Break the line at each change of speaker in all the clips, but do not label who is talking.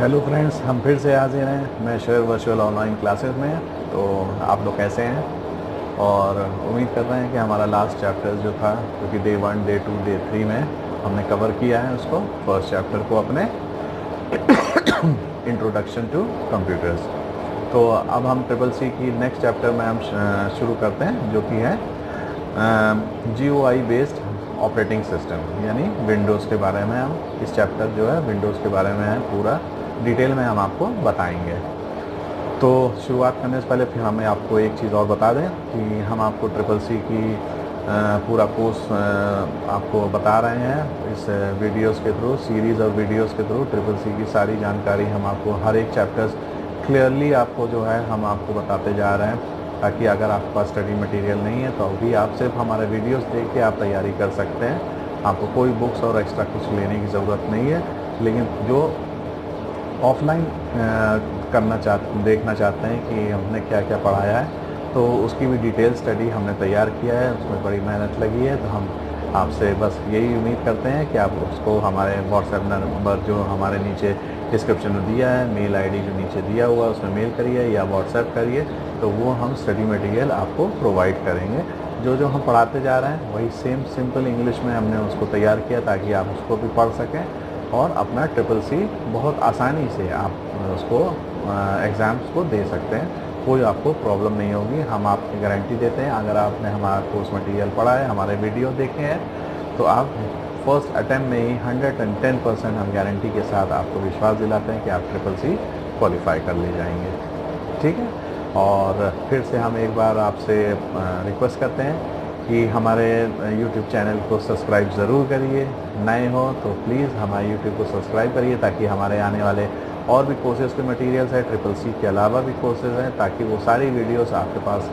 Hello friends, हम फिर से हाजिर हैं मैं शेयर वर्चुअल ऑनलाइन क्लासेस में। तो आप लोग कैसे हैं? और उम्मीद कर रहे हैं कि हमारा लास्ट चैप्टर जो था, क्योंकि डे 1 डे 2 डे 3 में हमने कवर किया है उसको, फर्स्ट चैप्टर को अपने इंट्रोडक्शन टू कंप्यूटर्स। तो अब हम ट्रिपल सी की नेक्स्ट चैप्टर में हम शुरू करते हैं, जो कि है GUI बेस्ड ऑपरेटिंग सिस्टम, यानी विंडोज़ के बारे में। हम इस चैप्टर जो है विंडोज़ के बारे में है, पूरा डिटेल में हम आपको बताएंगे। तो शुरुआत करने से पहले फिर हमें आपको एक चीज़ और बता दें कि हम आपको ट्रिपल सी की पूरा कोर्स आपको बता रहे हैं इस वीडियोस के थ्रू, सीरीज़ और वीडियोस के थ्रू। ट्रिपल सी की सारी जानकारी हम आपको हर एक चैप्टर्स क्लियरली आपको जो है हम आपको बताते जा रहे हैं, ताकि अगर आपके पास स्टडी मटेरियल नहीं है तो अभी आप सिर्फ हमारे वीडियोस देख के आप तैयारी कर सकते हैं। आपको कोई बुक्स और एक्स्ट्रा कुछ लेने की ज़रूरत नहीं है। लेकिन जो ऑफलाइन देखना चाहते हैं कि हमने क्या क्या पढ़ाया है, तो उसकी भी डिटेल स्टडी हमने तैयार किया है, उसमें बड़ी मेहनत लगी है। तो हम आपसे बस यही उम्मीद करते हैं कि आप उसको हमारे व्हाट्सएप नंबर जो हमारे नीचे डिस्क्रिप्शन में दिया है, मेल आईडी जो नीचे दिया हुआ है उसमें मेल करिए या व्हाट्सएप करिए, तो वो हम स्टडी मटेरियल आपको प्रोवाइड करेंगे। जो जो हम पढ़ाते जा रहे हैं वही सेम सिंपल इंग्लिश में हमने उसको तैयार किया, ताकि आप उसको भी पढ़ सकें और अपना ट्रिपल सी बहुत आसानी से आप उसको एग्ज़ाम्स को दे सकते हैं। कोई आपको प्रॉब्लम नहीं होगी, हम आपकी गारंटी देते हैं। अगर आपने हमारा कोर्स मटेरियल पढ़ा है, हमारे वीडियो देखे हैं, तो आप फर्स्ट अटैम्प्ट में ही 110% हम गारंटी के साथ आपको विश्वास दिलाते हैं कि आप ट्रिपल सी क्वालिफाई कर ले जाएंगे। ठीक है। और फिर से हम एक बार आपसे रिक्वेस्ट करते हैं कि हमारे YouTube चैनल को सब्सक्राइब ज़रूर करिए। नए हो तो प्लीज़ हमारे YouTube को सब्सक्राइब करिए, ताकि हमारे आने वाले और भी कोर्सेज़ के मटेरियल्स हैं, ट्रिपल सी के अलावा भी कोर्सेज़ हैं, ताकि वो सारी वीडियोस आपके पास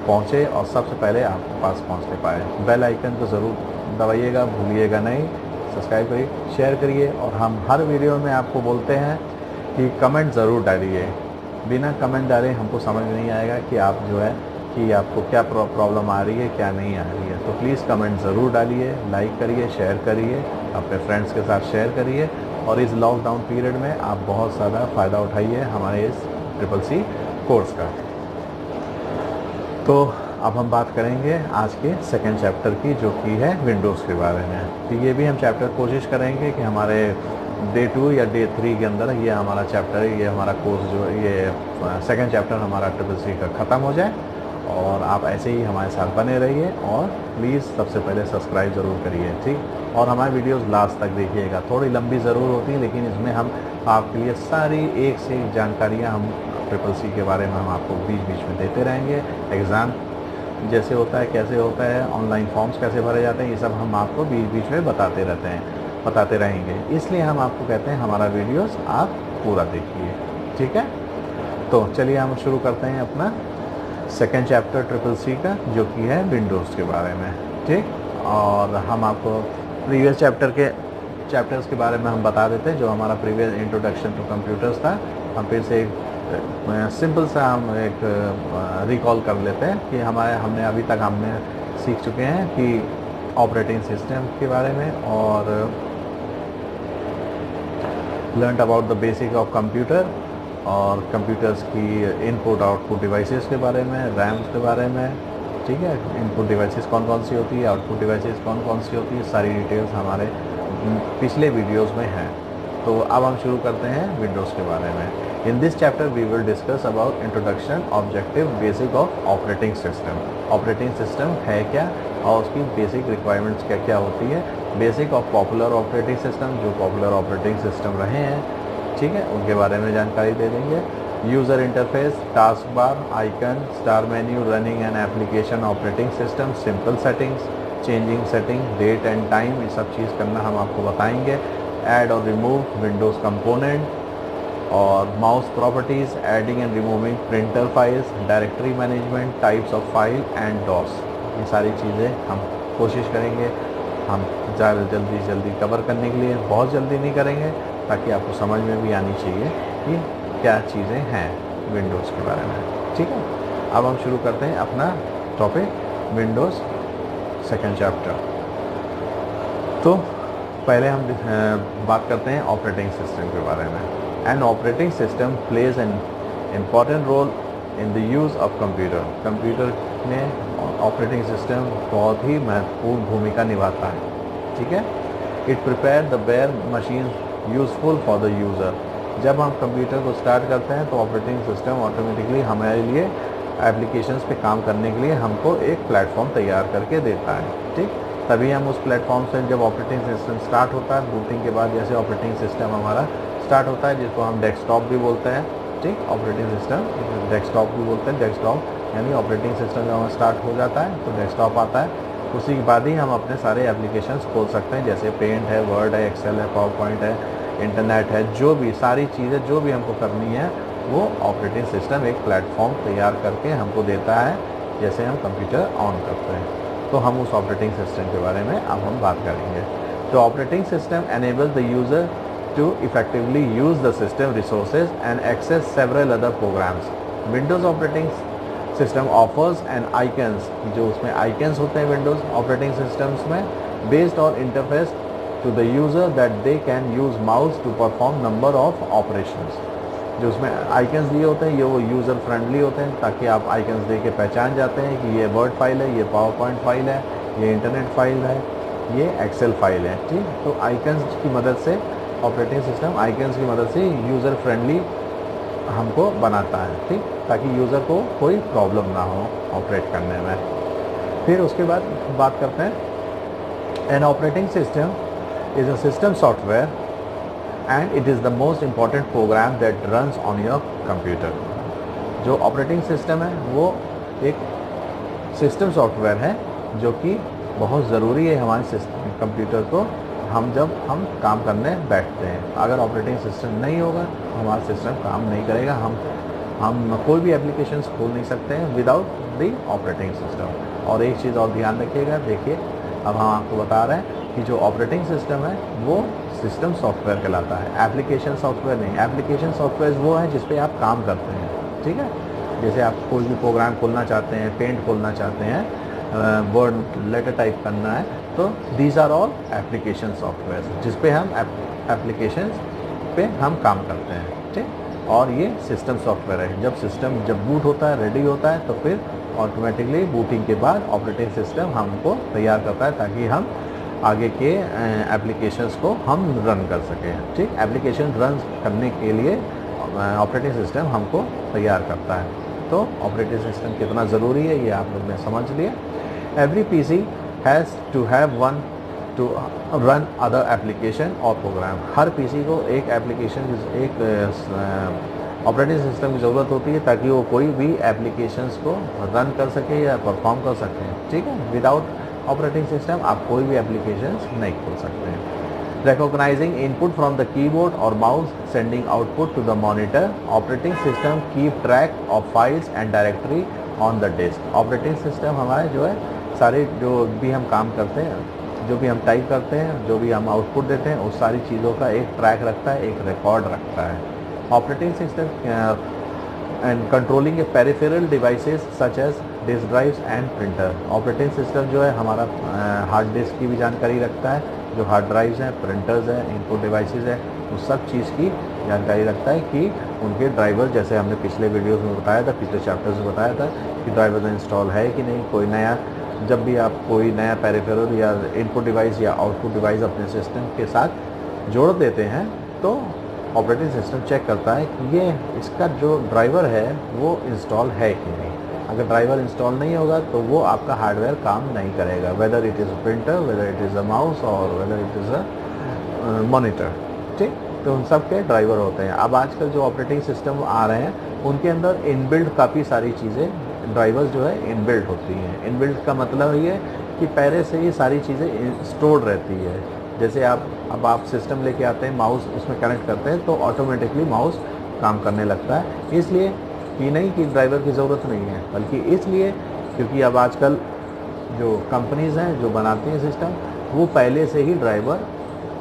पहुँचे और सबसे पहले आपके पास पहुँचने पाए। बेल आइकन को ज़रूर दबाइएगा, भूलिएगा नहीं। सब्सक्राइब करिए, शेयर करिए। और हम हर वीडियो में आपको बोलते हैं कि कमेंट ज़रूर डालिए। बिना कमेंट डाले हमको समझ नहीं आएगा कि आप जो है कि आपको क्या प्रॉब्लम आ रही है, क्या नहीं आ रही है। तो प्लीज़ कमेंट ज़रूर डालिए, लाइक करिए, शेयर करिए, अपने फ्रेंड्स के साथ शेयर करिए। और इस लॉकडाउन पीरियड में आप बहुत ज़्यादा फ़ायदा उठाइए हमारे इस ट्रिपल सी कोर्स का। तो अब हम बात करेंगे आज के सेकंड चैप्टर की, जो कि है विंडोज़ के बारे में। तो ये भी हम चैप्टर कोशिश करेंगे कि हमारे डे 2 या डे 3 के अंदर ये हमारा चैप्टर, ये हमारा कोर्स जो ये सेकंड चैप्टर हमारा ट्रिपल सी का ख़त्म हो जाए। और आप ऐसे ही हमारे साथ बने रहिए, और प्लीज़ सबसे पहले सब्सक्राइब ज़रूर करिए, ठीक। और हमारी वीडियोस लास्ट तक देखिएगा। थोड़ी लंबी ज़रूर होती है, लेकिन इसमें हम आपके लिए सारी एक से एक जानकारियाँ हम ट्रिपल सी के बारे में हम आपको बीच बीच में देते रहेंगे। एग्ज़ाम जैसे होता है, कैसे होता है, ऑनलाइन फॉर्म्स कैसे भरे जाते हैं, ये सब हम आपको बीच बीच में बताते रहेंगे। इसलिए हम आपको कहते हैं हमारा वीडियोस आप पूरा देखिए, ठीक है। तो चलिए हम शुरू करते हैं अपना सेकेंड चैप्टर ट्रिपल सी का, जो कि है विंडोज़ के बारे में, ठीक। और हम आपको प्रीवियस चैप्टर्स के बारे में हम बता देते हैं। जो हमारा प्रीवियस इंट्रोडक्शन टू कंप्यूटर्स था, हम फिर से एक सिंपल सा हम एक रिकॉल कर लेते हैं कि हमने अभी तक हमने सीख चुके हैं कि ऑपरेटिंग सिस्टम के बारे में, और learn about the basic of computer, और कंप्यूटर्स की इनपुट आउटपुट डिवाइसेस के बारे में, रैम्स के बारे में, ठीक है। इनपुट डिवाइसेस कौन कौन सी होती है, आउटपुट डिवाइसेस कौन कौन सी होती है, सारी डिटेल्स हमारे पिछले वीडियोस में हैं। तो अब हम शुरू करते हैं विंडोज़ के बारे में। In this chapter we will discuss about introduction, objective, basic of operating system. Operating system है क्या और उसकी बेसिक रिक्वायरमेंट्स क्या क्या होती है। Basic of popular operating system, जो पॉपुलर ऑपरेटिंग सिस्टम रहे हैं, ठीक है, उनके बारे में जानकारी दे देंगे। User interface, task bar, icon, star menu, running and application operating system, simple settings, changing setting, date and time, ये सब चीज़ करना हम आपको बताएंगे। ऐड और रिमूव विंडोज़ कंपोनेंट, और mouse properties, adding and removing printer files, directory management, types of file and DOS, ये सारी चीज़ें हम कोशिश करेंगे हम ज़्यादा जल्दी कवर करने के लिए। बहुत जल्दी नहीं करेंगे, ताकि आपको समझ में भी आनी चाहिए कि क्या चीज़ें हैं विंडोज़ के बारे में, ठीक है। अब हम शुरू करते हैं अपना टॉपिक, विंडोज़ सेकंड चैप्टर। तो पहले हम बात करते हैं ऑपरेटिंग सिस्टम के बारे में, an operating system plays an important role in the use of computer. Computer में ऑपरेटिंग सिस्टम बहुत ही महत्वपूर्ण भूमिका निभाता है, ठीक है। It prepare the bare machine useful for the user. जब हम कंप्यूटर को स्टार्ट करते हैं तो ऑपरेटिंग सिस्टम ऑटोमेटिकली हमारे लिए एप्लीकेशंस पे काम करने के लिए हमको एक प्लेटफॉर्म तैयार करके देता है, ठीक। तभी हम उस प्लेटफॉर्म से जब ऑपरेटिंग सिस्टम स्टार्ट होता है, बूटिंग के बाद जैसे ऑपरेटिंग सिस्टम हमारा स्टार्ट होता है, जिसको हम डेस्कटॉप भी बोलते हैं, ठीक। ऑपरेटिंग सिस्टम डेस्कटॉप भी बोलते हैं। डेस्कटॉप यानी ऑपरेटिंग सिस्टम जब स्टार्ट हो जाता है तो डेस्कटॉप आता है। उसी के बाद ही हम अपने सारे एप्लीकेशंस खोल सकते हैं, जैसे पेंट है, वर्ड है, एक्सेल है, पावर पॉइंट है, इंटरनेट है, जो भी सारी चीज़ें जो भी हमको करनी है वो ऑपरेटिंग सिस्टम एक प्लेटफॉर्म तैयार करके हमको देता है। जैसे हम कंप्यूटर ऑन करते हैं तो हम उस ऑपरेटिंग सिस्टम के बारे में अब हम बात करेंगे। तो operating system enable the user to effectively use the system resources and access several other programs. Windows operating system offers an icons, जो उसमें icons होते हैं Windows operating systems में, based on interface to the user that they can use mouse to perform number of operations. जो उसमें icons दिए होते हैं ये वो यूज़र फ्रेंडली होते हैं, ताकि आप आइकन्स दे के पहचान जाते हैं कि ये वर्ड फाइल है, ये पावर पॉइंट फाइल है, ये इंटरनेट फाइल है, ये एक्सेल फाइल है, ठीक। तो आइकन्स की मदद से ऑपरेटिंग सिस्टम आइकन्स की मदद से यूज़र फ्रेंडली हमको बनाता है, ठीक, ताकि यूज़र को कोई प्रॉब्लम ना हो ऑपरेट करने में। फिर उसके बाद बात करते हैं, an operating system is a system software and it is the most important program that runs on your computer. जो ऑपरेटिंग सिस्टम है वो एक सिस्टम सॉफ्टवेयर है जो कि बहुत ज़रूरी है हमारे कंप्यूटर को जब हम काम करने बैठते हैं। अगर ऑपरेटिंग सिस्टम नहीं होगा हमारा सिस्टम काम नहीं करेगा, हम कोई भी एप्लीकेशंस खोल नहीं सकते हैं विदाउट द ऑपरेटिंग सिस्टम। और एक चीज़ और ध्यान रखिएगा, देखिए अब हम आपको बता रहे हैं कि जो ऑपरेटिंग सिस्टम है वो सिस्टम सॉफ्टवेयर कहलाता है, एप्लीकेशन सॉफ्टवेयर नहीं। एप्लीकेशन सॉफ्टवेयर वो है जिस पे आप काम करते हैं, ठीक है। जैसे आप कोई भी प्रोग्राम खोलना चाहते हैं, पेंट खोलना चाहते हैं, वर्ड लेटर टाइप करना है, तो these are all application software जिस पे हम एप्लीकेशन पे हम काम करते हैं, ठीक। और ये सिस्टम सॉफ्टवेयर है। जब सिस्टम बूट होता है, रेडी होता है, तो फिर ऑटोमेटिकली बूटिंग के बाद ऑपरेटिंग सिस्टम हमको तैयार करता है ताकि हम आगे के एप्लीकेशंस को हम रन कर सकें, ठीक। एप्लीकेशन रन करने के लिए ऑपरेटिंग सिस्टम हमको तैयार करता है। तो ऑपरेटिंग सिस्टम कितना ज़रूरी है ये आप लोग ने समझ लिया। Every PC has to have one to run other application और प्रोग्राम। हर पीसी को एक एप्लीकेशन एक ऑपरेटिंग सिस्टम की ज़रूरत होती है ताकि वो कोई भी एप्लीकेशंस को रन कर सके या परफॉर्म कर सके, ठीक है। विदाउट ऑपरेटिंग सिस्टम आप कोई भी एप्लीकेशंस नहीं खोल सकते हैं। Recognizing input from the keyboard or mouse, sending output to the monitor, operating system keep track of files and directory on the disk. Operating system हमारे जो है सारे जो भी हम काम करते हैं, जो भी हम टाइप करते हैं, जो भी हम आउटपुट देते हैं, उस सारी चीज़ों का एक ट्रैक रखता है, एक रिकॉर्ड रखता है। Operating system and controlling a peripheral devices such as disk drives and printer. Operating system जो है हमारा हार्ड डिस्क की भी जानकारी रखता है, जो हार्ड ड्राइव्स हैं, प्रिंटर्स हैं, इनपुट डिवाइसेस हैं, उस सब चीज़ की जानकारी रखता है कि उनके ड्राइवर, जैसे हमने पिछले वीडियोस में बताया था, पिछले चैप्टर्स में बताया था कि ड्राइवर इंस्टॉल है कि नहीं। कोई नया, जब भी आप कोई नया पेरिफेरल या इनपुट डिवाइस या आउटपुट डिवाइस अपने सिस्टम के साथ जोड़ देते हैं तो ऑपरेटिंग सिस्टम चेक करता है कि ये इसका जो ड्राइवर है वो इंस्टॉल है कि नहीं। अगर ड्राइवर इंस्टॉल नहीं होगा तो वो आपका हार्डवेयर काम नहीं करेगा, whether it is a printer, whether it is a mouse और whether it is a monitor, ठीक। तो उन सब के ड्राइवर होते हैं। अब आजकल जो ऑपरेटिंग सिस्टम आ रहे हैं उनके अंदर इनबिल्ट काफ़ी सारी चीज़ें, ड्राइवर्स जो है इनबिल्ट होती हैं। इनबिल्ट का मतलब ये कि पहले से ही सारी चीज़ें स्टोर रहती है। जैसे अब आप सिस्टम लेके आते हैं, माउस उसमें कनेक्ट करते हैं तो ऑटोमेटिकली माउस काम करने लगता है। इसलिए ये नहीं कि ड्राइवर की ज़रूरत नहीं है, बल्कि इसलिए क्योंकि अब आजकल जो कंपनीज़ हैं जो बनाती हैं सिस्टम, वो पहले से ही ड्राइवर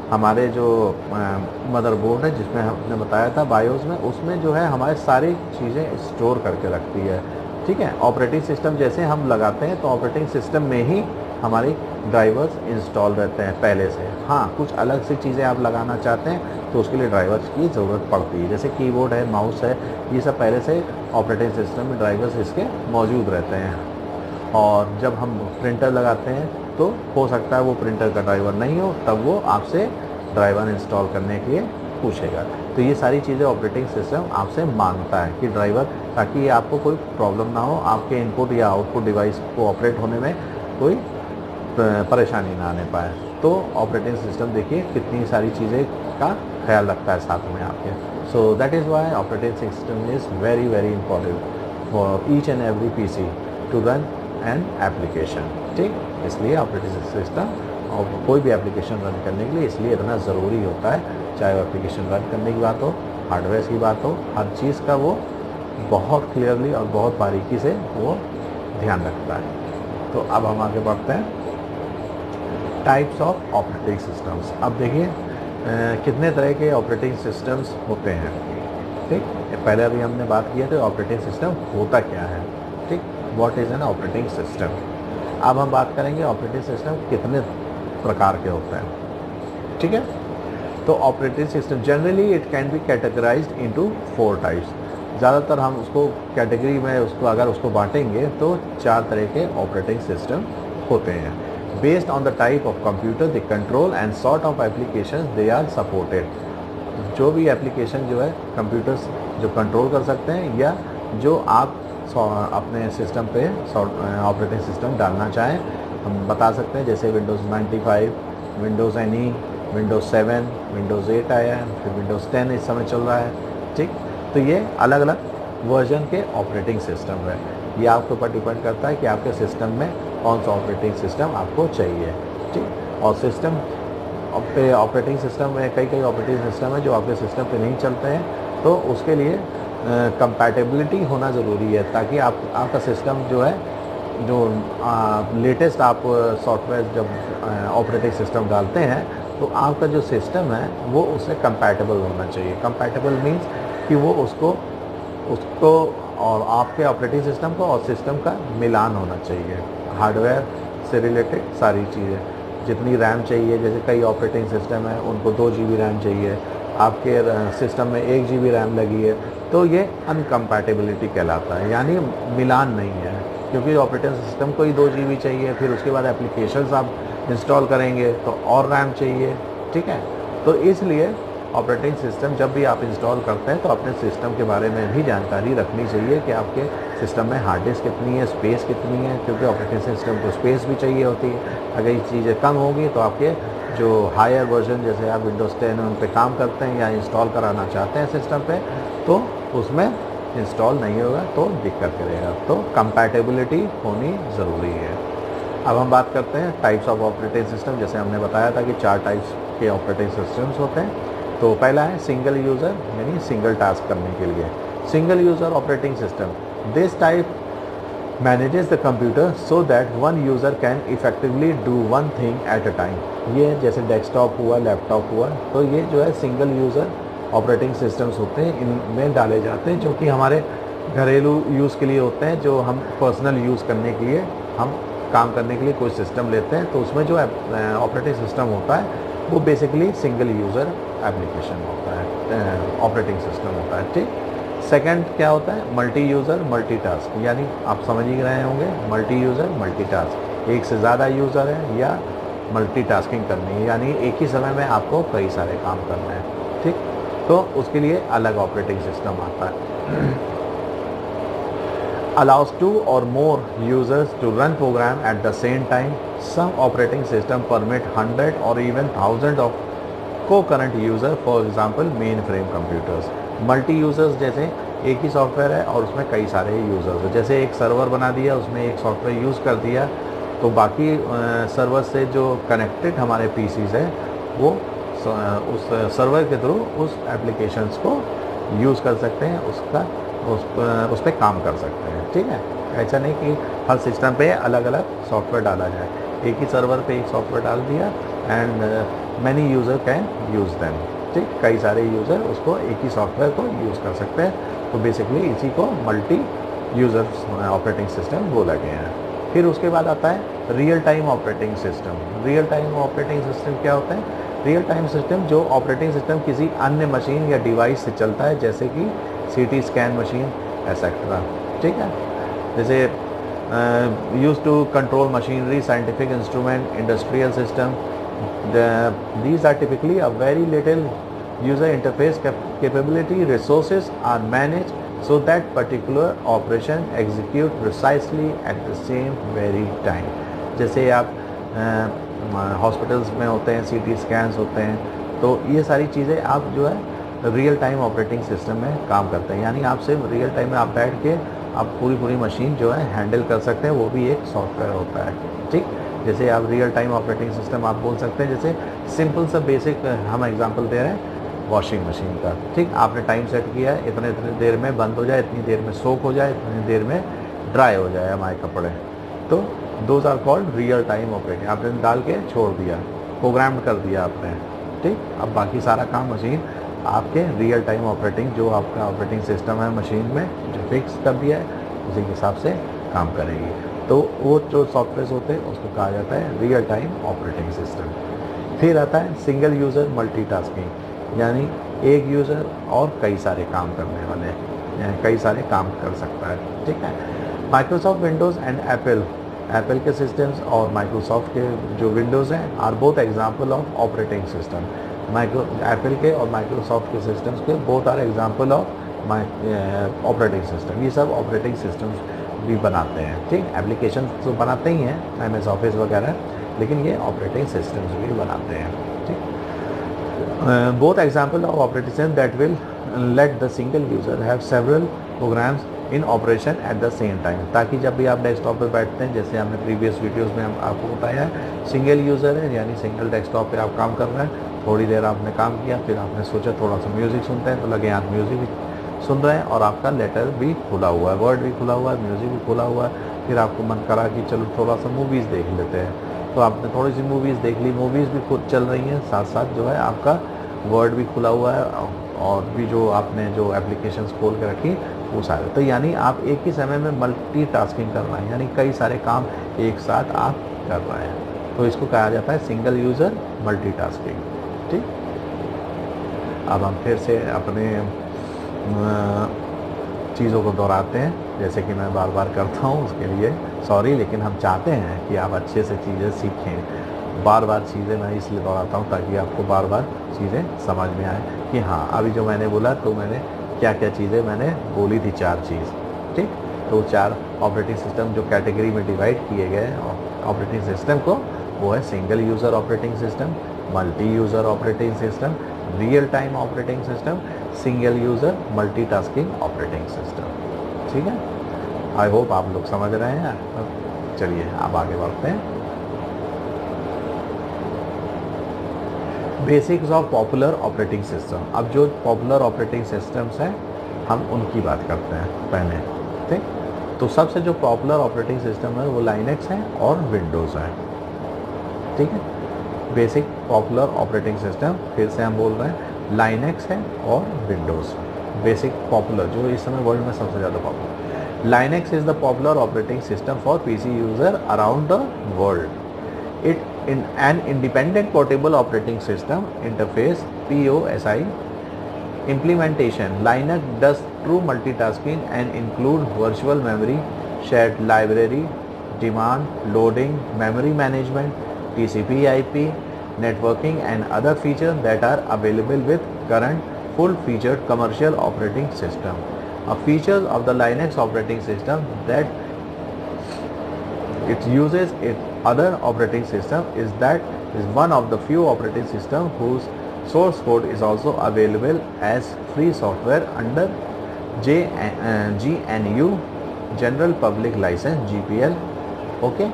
हमारे जो मदरबोर्ड है जिसमें हमने बताया था बायोस में, उसमें जो है हमारे सारी चीज़ें स्टोर करके रखती है, ठीक है। ऑपरेटिंग सिस्टम जैसे हम लगाते हैं तो ऑपरेटिंग सिस्टम में ही हमारी ड्राइवर्स इंस्टॉल रहते हैं पहले से। हाँ, कुछ अलग सी चीज़ें आप लगाना चाहते हैं तो उसके लिए ड्राइवर्स की ज़रूरत पड़ती है, जैसे कीबोर्ड है, माउस है, ये सब पहले से ऑपरेटिंग सिस्टम में ड्राइवर्स इसके मौजूद रहते हैं। और जब हम प्रिंटर लगाते हैं तो हो सकता है वो प्रिंटर का ड्राइवर नहीं हो, तब वो आपसे ड्राइवर इंस्टॉल करने के लिए पूछेगा। तो ये सारी चीज़ें ऑपरेटिंग सिस्टम आपसे मांगता है कि ड्राइवर, ताकि आपको कोई प्रॉब्लम ना हो, आपके इनपुट या आउटपुट डिवाइस को ऑपरेट होने में कोई परेशानी ना आने पाए। तो ऑपरेटिंग सिस्टम देखिए कितनी सारी चीज़ें का ख्याल रखता है साथ में आपके। So that is why operating system is very very important for each and every PC to run an application. ठीक, इसलिए ऑपरेटिंग सिस्टम और कोई भी एप्लीकेशन रन करने के लिए इसलिए इतना ज़रूरी होता है, चाहे वो एप्लीकेशन रन करने की बात हो, हार्डवेयर की बात हो, हर चीज़ का वो बहुत क्लियरली और बहुत बारीकी से वो ध्यान रखता है। तो अब हम आगे बढ़ते हैं, टाइप्स ऑफ ऑपरेटिंग सिस्टम्स। अब देखिए कितने तरह के ऑपरेटिंग सिस्टम्स होते हैं। ठीक, पहले अभी हमने बात की है तो ऑपरेटिंग सिस्टम होता क्या है। ठीक, what is an operating system. अब हम बात करेंगे ऑपरेटिंग सिस्टम कितने प्रकार के होते हैं। ठीक है, तो operating system generally it can be categorised into 4 types. ज़्यादातर हम उसको कैटेगरी में अगर उसको बांटेंगे तो 4 तरह के ऑपरेटिंग सिस्टम होते हैं। Based on the type of computer, the control and sort of application they are supported. जो भी एप्लीकेशन जो है कंप्यूटर्स जो कंट्रोल कर सकते हैं या जो आप अपने सिस्टम पे ऑपरेटिंग सिस्टम डालना चाहें, हम बता सकते हैं, जैसे Windows 95, Windows NE, Windows 7, Windows 8 आया है, फिर विंडोज़ 10 इस समय चल रहा है। ठीक, तो ये अलग अलग वर्जन के ऑपरेटिंग सिस्टम है। ये आपके ऊपर डिपेंड करता है कि आपके सिस्टम में कौन सा ऑपरेटिंग सिस्टम आपको चाहिए। ठीक, और सिस्टम पे ऑपरेटिंग सिस्टम में कई ऑपरेटिंग सिस्टम है जो आपके सिस्टम पे नहीं चलते हैं, तो उसके लिए कंपैटिबिलिटी होना ज़रूरी है, ताकि आपका सिस्टम जो है, जो लेटेस्ट आप सॉफ्टवेयर जब ऑपरेटिंग सिस्टम डालते हैं तो आपका जो सिस्टम है वो उससे कंपैटिबल होना चाहिए। कंपैटिबल मीन्स कि वो उसको और आपके ऑपरेटिंग सिस्टम को और सिस्टम का मिलान होना चाहिए। हार्डवेयर से रिलेटेड सारी चीज़ें, जितनी रैम चाहिए, जैसे कई ऑपरेटिंग सिस्टम है उनको 2 GB रैम चाहिए, आपके सिस्टम में 1 GB रैम लगी है, तो ये अनकम्पैटिबिलिटी कहलाता है, यानी मिलान नहीं है। क्योंकि ऑपरेटिंग सिस्टम को ही 2 GB चाहिए, फिर उसके बाद एप्लीकेशंस आप इंस्टॉल करेंगे तो और रैम चाहिए। ठीक है, तो इसलिए ऑपरेटिंग सिस्टम जब भी आप इंस्टॉल करते हैं तो अपने सिस्टम के बारे में भी जानकारी रखनी चाहिए कि आपके सिस्टम में हार्ड डिस्क कितनी है, स्पेस कितनी है, क्योंकि ऑपरेटिंग सिस्टम को स्पेस भी चाहिए होती है। अगर ये चीज़ें कम होगी तो आपके जो हायर वर्जन, जैसे आप विंडोज़ 10 उन पर काम करते हैं या इंस्टॉल कराना चाहते हैं सिस्टम पे, तो उसमें इंस्टॉल नहीं होगा तो दिक्कत करेगा। तो कंपैटिबिलिटी होनी ज़रूरी है। अब हम बात करते हैं टाइप्स ऑफ ऑपरेटिंग सिस्टम। जैसे हमने बताया था कि 4 टाइप्स के ऑपरेटिंग सिस्टम्स होते हैं। तो पहला है सिंगल यूज़र, यानी सिंगल टास्क करने के लिए single user operating system. This type manages the computer so that one user can effectively do one thing at a time. ये जैसे डेस्कटॉप हुआ, लैपटॉप हुआ, तो ये जो है सिंगल यूज़र ऑपरेटिंग सिस्टम्स होते हैं, इनमें डाले जाते हैं, जो कि हमारे घरेलू यूज़ के लिए होते हैं, जो हम पर्सनल यूज़ करने के लिए, हम काम करने के लिए कोई सिस्टम लेते हैं, तो उसमें जो ऑपरेटिंग सिस्टम होता है वो बेसिकली सिंगल यूज़र एप्लीकेशन होता है, ऑपरेटिंग सिस्टम होता है। ठीक, सेकंड क्या होता है, मल्टी यूज़र मल्टीटास्क, यानी आप समझ ही रहे होंगे, मल्टी यूज़र मल्टीटास्क, एक से ज़्यादा यूज़र है या मल्टीटास्किंग करनी है, यानी एक ही समय में आपको कई सारे काम करना है। ठीक, तो उसके लिए अलग ऑपरेटिंग सिस्टम आता है। allows 2 or more users to run program at the same time. Some operating system permit 100 or even thousands of co-current user, for example mainframe computers. Multi users जैसे एक ही सॉफ्टवेयर है और उसमें कई सारे यूज़र्स हैं, जैसे एक सर्वर बना दिया, उसमें एक सॉफ्टवेयर यूज़ कर दिया, तो बाकी सर्वर से जो कनेक्टेड हमारे पीसीज है वो उस सर्वर के थ्रू उस एप्लीकेशंस को यूज़ कर सकते हैं, उस पर काम कर सकते हैं। ठीक है, ऐसा नहीं कि हर सिस्टम पे अलग अलग सॉफ्टवेयर डाला जाए, एक ही सर्वर पे एक सॉफ्टवेयर डाल दिया and many user can use them. ठीक, कई सारे यूज़र उसको एक ही सॉफ्टवेयर को यूज़ कर सकते हैं, तो बेसिकली इसी को मल्टी यूज़र ऑपरेटिंग सिस्टम बोला गया है। फिर उसके बाद आता है real time operating system. Real time operating system क्या होता है? रियल टाइम सिस्टम जो ऑपरेटिंग सिस्टम किसी अन्य मशीन या डिवाइस से चलता है, जैसे कि सीटी स्कैन मशीन एक्सेट्रा। ठीक है, जैसे use to control machinery, scientific instrument, industrial system. These are typically a very little user interface capability. Resources are managed so that particular operation execute precisely at the same very time. जैसे आप hospitals में होते हैं, सीटी scans होते हैं, तो ये सारी चीज़ें आप जो है रियल टाइम ऑपरेटिंग सिस्टम में काम करते हैं। यानी आप सिर्फ रियल टाइम में आप बैठ के आप पूरी मशीन जो है हैंडल कर सकते हैं, वो भी एक सॉफ्टवेयर होता है। ठीक, जैसे आप रियल टाइम ऑपरेटिंग सिस्टम आप बोल सकते हैं, जैसे सिंपल सा बेसिक हम एग्जांपल दे रहे हैं वॉशिंग मशीन का। ठीक, आपने टाइम सेट किया है, इतने देर में बंद हो जाए, इतनी देर में सोक हो जाए, इतनी देर में ड्राई हो जाए हमारे कपड़े, तो those are called real time operating. आपने डाल के छोड़ दिया, प्रोग्राम कर दिया आपने। ठीक, अब बाकी सारा काम मशीन आपके रियल टाइम ऑपरेटिंग जो आपका ऑपरेटिंग सिस्टम है मशीन में जो फिक्स कर दिया है, उसी के हिसाब से काम करेगी। तो वो जो सॉफ्टवेयर होते हैं उसको कहा जाता है रियल टाइम ऑपरेटिंग सिस्टम। फिर आता है सिंगल यूज़र मल्टीटास्किंग, यानी एक यूज़र और कई सारे काम करने वाले, यानी कई सारे काम कर सकता है। ठीक है, माइक्रोसॉफ्ट विंडोज़ एंड एप्पल के सिस्टम्स और माइक्रोसॉफ्ट के जो विंडोज़ हैं are both example of operating system. Apple के और माइक्रोसॉफ्ट के सिस्टम्स के both are example of operating system. ये सब ऑपरेटिंग सिस्टम्स भी बनाते हैं। ठीक, एप्लीकेशन तो बनाते ही हैं MS ऑफिस वगैरह, लेकिन ये ऑपरेटिंग सिस्टम्स भी बनाते हैं। ठीक, both example of operating system that will let the single user have several programs in operation at the same time, ताकि जब भी आप डेस्कटॉप पे बैठते हैं, जैसे हमने प्रीवियस वीडियोस में हम आपको बताया है, सिंगल यूज़र है यानी सिंगल डेस्कटॉप पे आप काम कर रहे हैं, थोड़ी देर आपने काम किया, फिर आपने सोचा थोड़ा सा म्यूज़िक सुनते हैं, तो लगे आप म्यूज़िक भी सुन रहे हैं और आपका लेटर भी खुला हुआ है, वर्ड भी खुला हुआ है, म्यूज़िक भी खुला हुआ है। फिर आपको मन करा कि चलो थोड़ा सा मूवीज़ देख लेते हैं, तो आपने थोड़ी सी मूवीज़ देख ली, मूवीज़ भी खुद चल रही हैं, साथ साथ जो है आपका वर्ड भी खुला हुआ है और भी जो आपने जो एप्लीकेशंस खोल के रखी वो सारे। तो यानी आप एक ही समय में मल्टीटास्किंग कर रहे हैं, यानी कई सारे काम एक साथ आप कर रहे हैं, तो इसको कहा जाता है सिंगल यूज़र मल्टीटास्किंग। ठीक, अब हम फिर से अपने चीज़ों को दोहराते हैं, जैसे कि मैं बार बार करता हूँ, उसके लिए सॉरी, लेकिन हम चाहते हैं कि आप अच्छे से चीज़ें सीखें। बार बार चीज़ें मैं इसलिए दोहराता हूँ ताकि आपको बार बार चीज़ें समझ में आए कि हाँ, अभी जो मैंने बोला तो मैंने क्या क्या चीज़ें मैंने बोली थी, 4 चीज़। ठीक, तो 4 ऑपरेटिंग सिस्टम जो कैटेगरी में डिवाइड किए गए ऑपरेटिंग सिस्टम को, वो है single user operating system, multi user operating system, real time operating system, single user multitasking operating system. ठीक है, आई होप आप लोग समझ रहे हैं। चलिए आप आगे बढ़ते हैं। Basics of popular operating system. अब जो पॉपुलर ऑपरेटिंग सिस्टम्स हैं हम उनकी बात करते हैं पहले। ठीक, तो सबसे जो पॉपुलर ऑपरेटिंग सिस्टम है वो लाइनेक्स है और विंडोज़ है। ठीक है, बेसिक पॉपुलर ऑपरेटिंग सिस्टम फिर से हम बोल रहे हैं लाइनेक्स है और विंडोज़। बेसिक पॉपुलर जो इस समय वर्ल्ड में सबसे ज़्यादा popular, Linux is the popular operating system for PC user around the world. It in an independent portable operating system interface POSI implementation. Linux does true multitasking and include virtual memory, shared library, demand, loading, memory management, TCP/IP, networking and other features that are available with current full-featured commercial operating system. A feature of the Linux operating system that it uses it other operating system is that is one of the few operating system whose source code is also available as free software under GNU General Public License GPL। Okay,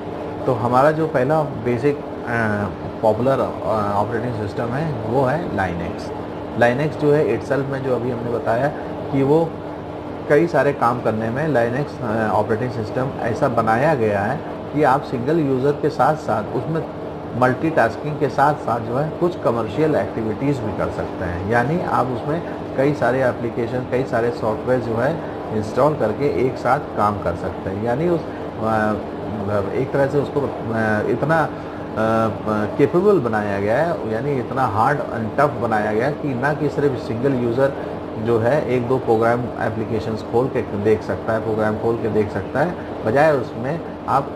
तो हमारा जो पहला basic popular operating system है वो है Linux. Linux जो है itself में जो अभी हमने बताया कि वो कई सारे काम करने में लाइनेक्स ऑपरेटिंग सिस्टम ऐसा बनाया गया है कि आप सिंगल यूज़र के साथ साथ उसमें मल्टीटास्किंग के साथ साथ जो है कुछ कमर्शियल एक्टिविटीज़ भी कर सकते हैं। यानी आप उसमें कई सारे एप्लीकेशन, कई सारे सॉफ्टवेयर जो है इंस्टॉल करके एक साथ काम कर सकते हैं। यानी उस मतलब एक तरह से उसको इतना केपेबल बनाया गया है, यानी इतना हार्ड एंड टफ बनाया गया है कि ना कि सिर्फ सिंगल यूज़र जो है एक दो प्रोग्राम एप्लीकेशंस खोल के देख सकता है, प्रोग्राम खोल के देख सकता है, बजाय उसमें आप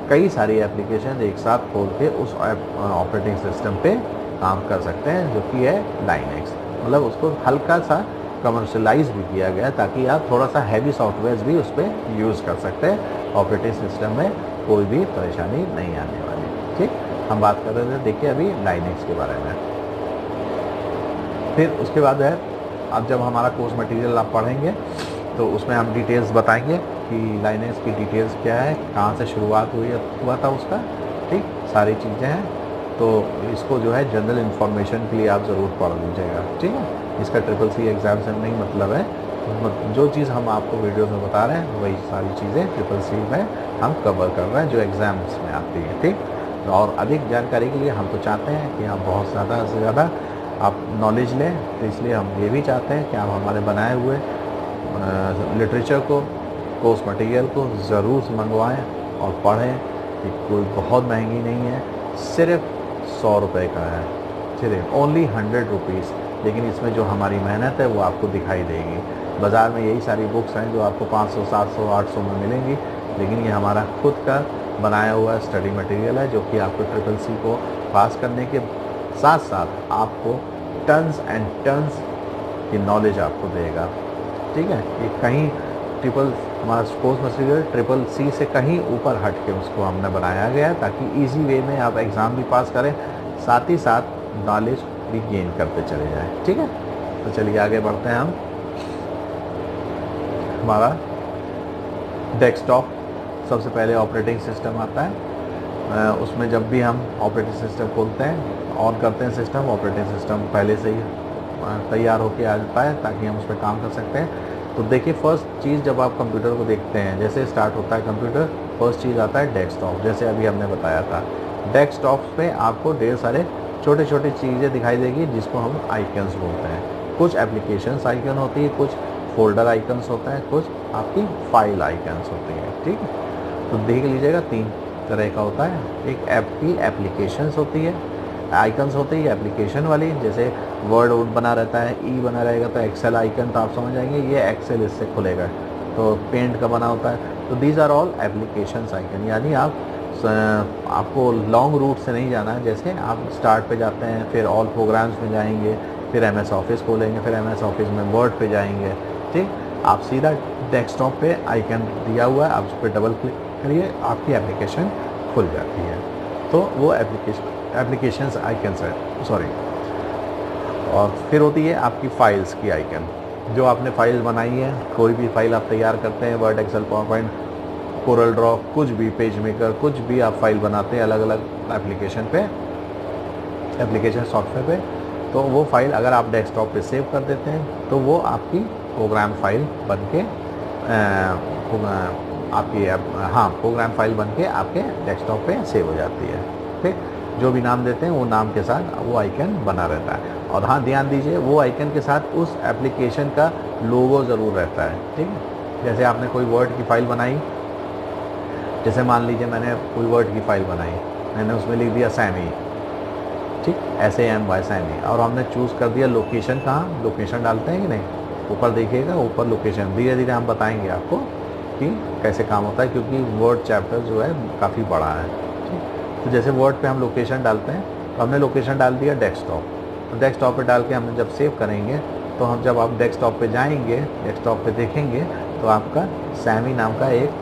कई सारी एप्लीकेशन एक साथ खोल के उस ऑपरेटिंग सिस्टम पे काम कर सकते हैं, जो कि है लाइनक्स। मतलब उसको हल्का सा कमर्शलाइज भी किया गया ताकि आप थोड़ा सा हैवी सॉफ्टवेयर भी उस पर यूज़ कर सकते हैं। ऑपरेटिंग सिस्टम में कोई भी परेशानी नहीं आने वाली। ठीक, हम बात कर रहे थे देखिए अभी लाइनक्स के बारे में। फिर उसके बाद है, अब जब हमारा कोर्स मटेरियल आप पढ़ेंगे तो उसमें हम डिटेल्स बताएंगे कि लाइनक्स की डिटेल्स क्या है, कहाँ से शुरुआत हुआ था उसका। ठीक, सारी चीज़ें हैं, तो इसको जो है जनरल इन्फॉर्मेशन के लिए आप ज़रूर पढ़ लीजिएगा। ठीक है, इसका CCC एग्ज़ाम से नहीं मतलब है, जो चीज़ हम आपको वीडियो में बता रहे हैं वही सारी चीज़ें CCC में हम कवर कर रहे हैं जो एग्ज़ाम्स में आती है। ठीक, और अधिक जानकारी के लिए हम तो चाहते हैं कि आप बहुत ज़्यादा से ज़्यादा आप नॉलेज लें, तो इसलिए हम ये भी चाहते हैं कि आप हमारे बनाए हुए लिटरेचर को, कोर्स मटेरियल को ज़रूर मंगवाएं और पढ़ें। कि कोई बहुत महंगी नहीं है, सिर्फ 100 रुपये का है, सिर्फ ओनली 100 रुपीज़। लेकिन इसमें जो हमारी मेहनत है वो आपको दिखाई देगी। बाज़ार में यही सारी बुक्स हैं जो आपको 500, 700, 800 में मिलेंगी, लेकिन ये हमारा खुद का बनाया हुआ स्टडी मटेरियल है, जो कि आपको CCC को पास करने के साथ साथ आपको टन्स एंड टन्स की नॉलेज आपको देगा। ठीक है, ये कहीं हमारा कोर्स मटेरियल CCC से कहीं ऊपर हट के उसको हमने बनाया गया है ताकि इजी वे में आप एग्ज़ाम भी पास करें, साथ ही साथ नॉलेज भी गेन करते चले जाएं। ठीक है, तो चलिए आगे बढ़ते हैं हम। हमारा डेस्कटॉप, सबसे पहले ऑपरेटिंग सिस्टम आता है। उसमें जब भी हम ऑपरेटिंग सिस्टम खोलते हैं, ऑन करते हैं सिस्टम, ऑपरेटिंग सिस्टम पहले से ही तैयार होकर आ जाता है ताकि हम उस पर काम कर सकते हैं। तो देखिए, फर्स्ट चीज़ जब आप कंप्यूटर को देखते हैं, जैसे स्टार्ट होता है कंप्यूटर, फर्स्ट चीज़ आता है डेस्कटॉप। जैसे अभी हमने बताया था, डेस्कटॉप पे आपको ढेर सारे छोटे छोटे चीज़ें दिखाई देगी जिसको हम आइकन्स बोलते हैं। कुछ एप्लीकेशंस आइकन होती है, कुछ फोल्डर आइकन्स होता है, कुछ आपकी फाइल आइकन्स होती है। ठीक है, तो देख लीजिएगा 3 तरह का होता है। एक ऐप की एप्लीकेशंस होती है, आइकन्स होती है एप्लीकेशन वाली, जैसे वर्ड बना रहता है, बना रहेगा तो एक्सेल आइकन, तो आप समझ जाएंगे ये एक्सेल इससे खुलेगा। तो पेंट का बना होता है, तो these are all applications icon. यानी आपको लॉन्ग रूट से नहीं जाना है, जैसे आप स्टार्ट पे जाते हैं, फिर ऑल प्रोग्राम्स में जाएंगे, फिर MS ऑफिस खोलेंगे, फिर MS ऑफिस में वर्ड पे जाएंगे। ठीक, आप सीधा डेस्कटॉप पे आइकन दिया हुआ है, आप उस पर डबल क्लिक करिए, आपकी एप्लीकेशन खुल जाती है। तो वो एप्लीकेशंस आइकन्स है, सॉरी। और फिर होती है आपकी फाइल्स की आइकन, जो आपने फाइल बनाई है, कोई भी फाइल आप तैयार करते हैं, Word, Excel, PowerPoint, Corel Draw, कुछ भी, पेज मेकर, कुछ भी आप फाइल बनाते हैं अलग अलग एप्लीकेशन पे, एप्लीकेशन सॉफ्टवेयर पे, तो वो फाइल अगर आप डेस्कटॉप पे सेव कर देते हैं तो वो आपकी प्रोग्राम फाइल बन के प्रोग्राम फाइल बन के आपके डेस्कटॉप पे सेव हो जाती है। ठीक, जो भी नाम देते हैं वो नाम के साथ वो आइकन बना रहता है। और हाँ, ध्यान दीजिए, वो आइकन के साथ उस एप्लीकेशन का लोगो ज़रूर रहता है। ठीक है, जैसे आपने कोई वर्ड की फ़ाइल बनाई, जैसे मान लीजिए मैंने कोई वर्ड की फ़ाइल बनाई, मैंने उसमें लिख दिया सैमी, ठीक, SAMY सैमी, और हमने चूज़ कर दिया लोकेशन, कहाँ लोकेशन डालते हैं कि नहीं, ऊपर देखिएगा, ऊपर लोकेशन। धीरे धीरे हम बताएंगे आपको कि कैसे काम होता है, क्योंकि वर्ड चैप्टर जो है काफ़ी बड़ा है। ठीक, तो जैसे वर्ड पे हम लोकेशन डालते हैं, तो हमने लोकेशन डाल दिया डेस्कटॉप, तो डेस्कटॉप पे डाल के हमने जब सेव करेंगे, तो हम जब आप डेस्कटॉप पे जाएंगे, डेस्कटॉप पे देखेंगे, तो आपका सैमी नाम का एक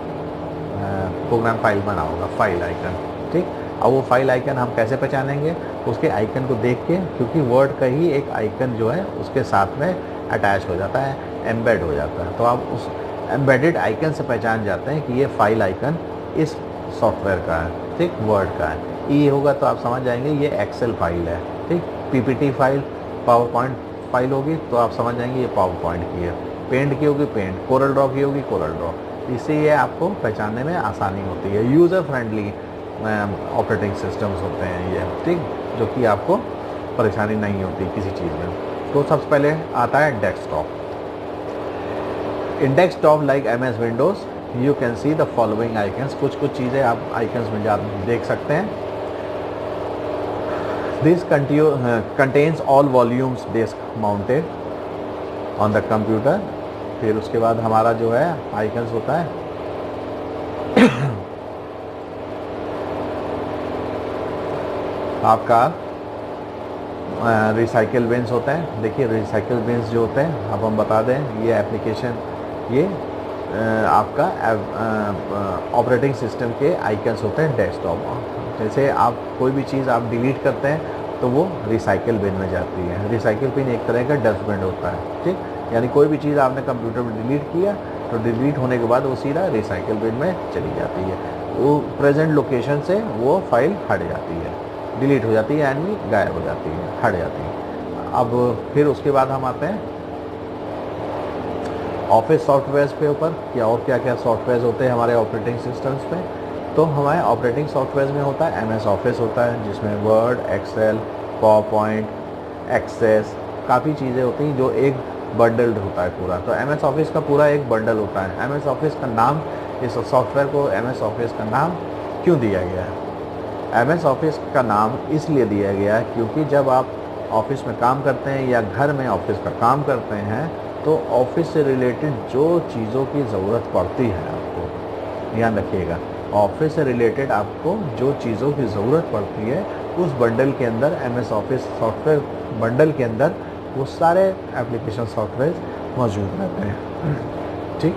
प्रोग्राम फाइल बना होगा, फाइल आइकन। ठीक, अब वो फाइल आइकन हम कैसे पहचानेंगे, उसके आइकन को देख के, क्योंकि वर्ड का ही एक आइकन जो है उसके साथ में अटैच हो जाता है, एम्बेड हो जाता है, तो आप उस एम्बेडेड आइकन से पहचान जाते हैं कि ये फाइल आइकन इस सॉफ्टवेयर का है। ठीक, वर्ड का है। होगा तो आप समझ जाएंगे ये एक्सेल फाइल है। ठीक, PPT फाइल, पावरपॉइंट फाइल होगी तो आप समझ जाएंगे ये पावरपॉइंट की है। पेंट की होगी पेंट, कोरल ड्रॉ की होगी कोरल ड्रॉ। इससे ये आपको पहचानने में आसानी होती है। यूज़र फ्रेंडली ऑपरेटिंग सिस्टम्स होते हैं ये, ठीक, जो कि आपको परेशानी नहीं होती किसी चीज़ में। तो सबसे पहले आता है desktop. In desktop like MS Windows, you can see the following icons, कुछ कुछ चीज़ें आप आइकन्स में जा देख सकते हैं। This contains all volumes desk mounted on the computer. फिर उसके बाद हमारा जो है आइकन्स होता है आपका रिसाइकिल बिन्स होते हैं। देखिए रिसाइकिल बिन्स जो होते हैं, अब हम बता दें ये एप्लीकेशन, ये आपका ऑपरेटिंग सिस्टम के आइकन्स होते हैं डेस्कटॉप। जैसे आप कोई भी चीज़ आप डिलीट करते हैं तो वो रिसाइकिल बिन में जाती है। रिसाइकिल बिन एक तरह का डस्टबिन होता है, ठीक। यानी कोई भी चीज़ आपने कंप्यूटर में डिलीट किया तो डिलीट होने के बाद वो सीधा रिसाइकिल बिन में चली जाती है। वो प्रेजेंट लोकेशन से वो फाइल हट जाती है, डिलीट हो जाती है, यानी गायब हो जाती है, हट जाती है। अब फिर उसके बाद हम आते हैं ऑफिस सॉफ्टवेयर्स के ऊपर, क्या और क्या क्या सॉफ्टवेयर्स होते हैं हमारे ऑपरेटिंग सिस्टम्स में। तो हमारे ऑपरेटिंग सॉफ्टवेयर्स में होता है MS ऑफिस होता है, जिसमें वर्ड, एक्सेल, पावरपॉइंट, एक्सेस, काफ़ी चीज़ें होती हैं जो एक बंडल्ड होता है पूरा। तो MS ऑफिस का पूरा एक बंडल होता है। MS ऑफिस का नाम, इस सॉफ्टवेयर को MS ऑफिस का नाम क्यों दिया गया है? MS ऑफिस का नाम इसलिए दिया गया है क्योंकि जब आप ऑफिस में काम करते हैं या घर में ऑफिस का काम करते हैं तो ऑफिस से रिलेटेड जो चीज़ों की ज़रूरत पड़ती है, आपको ध्यान रखिएगा, ऑफिस से रिलेटेड आपको जो चीज़ों की ज़रूरत पड़ती है उस बंडल के अंदर, MS ऑफिस सॉफ्टवेयर बंडल के अंदर वो सारे एप्लीकेशन सॉफ्टवेयर मौजूद रहते हैं, ठीक।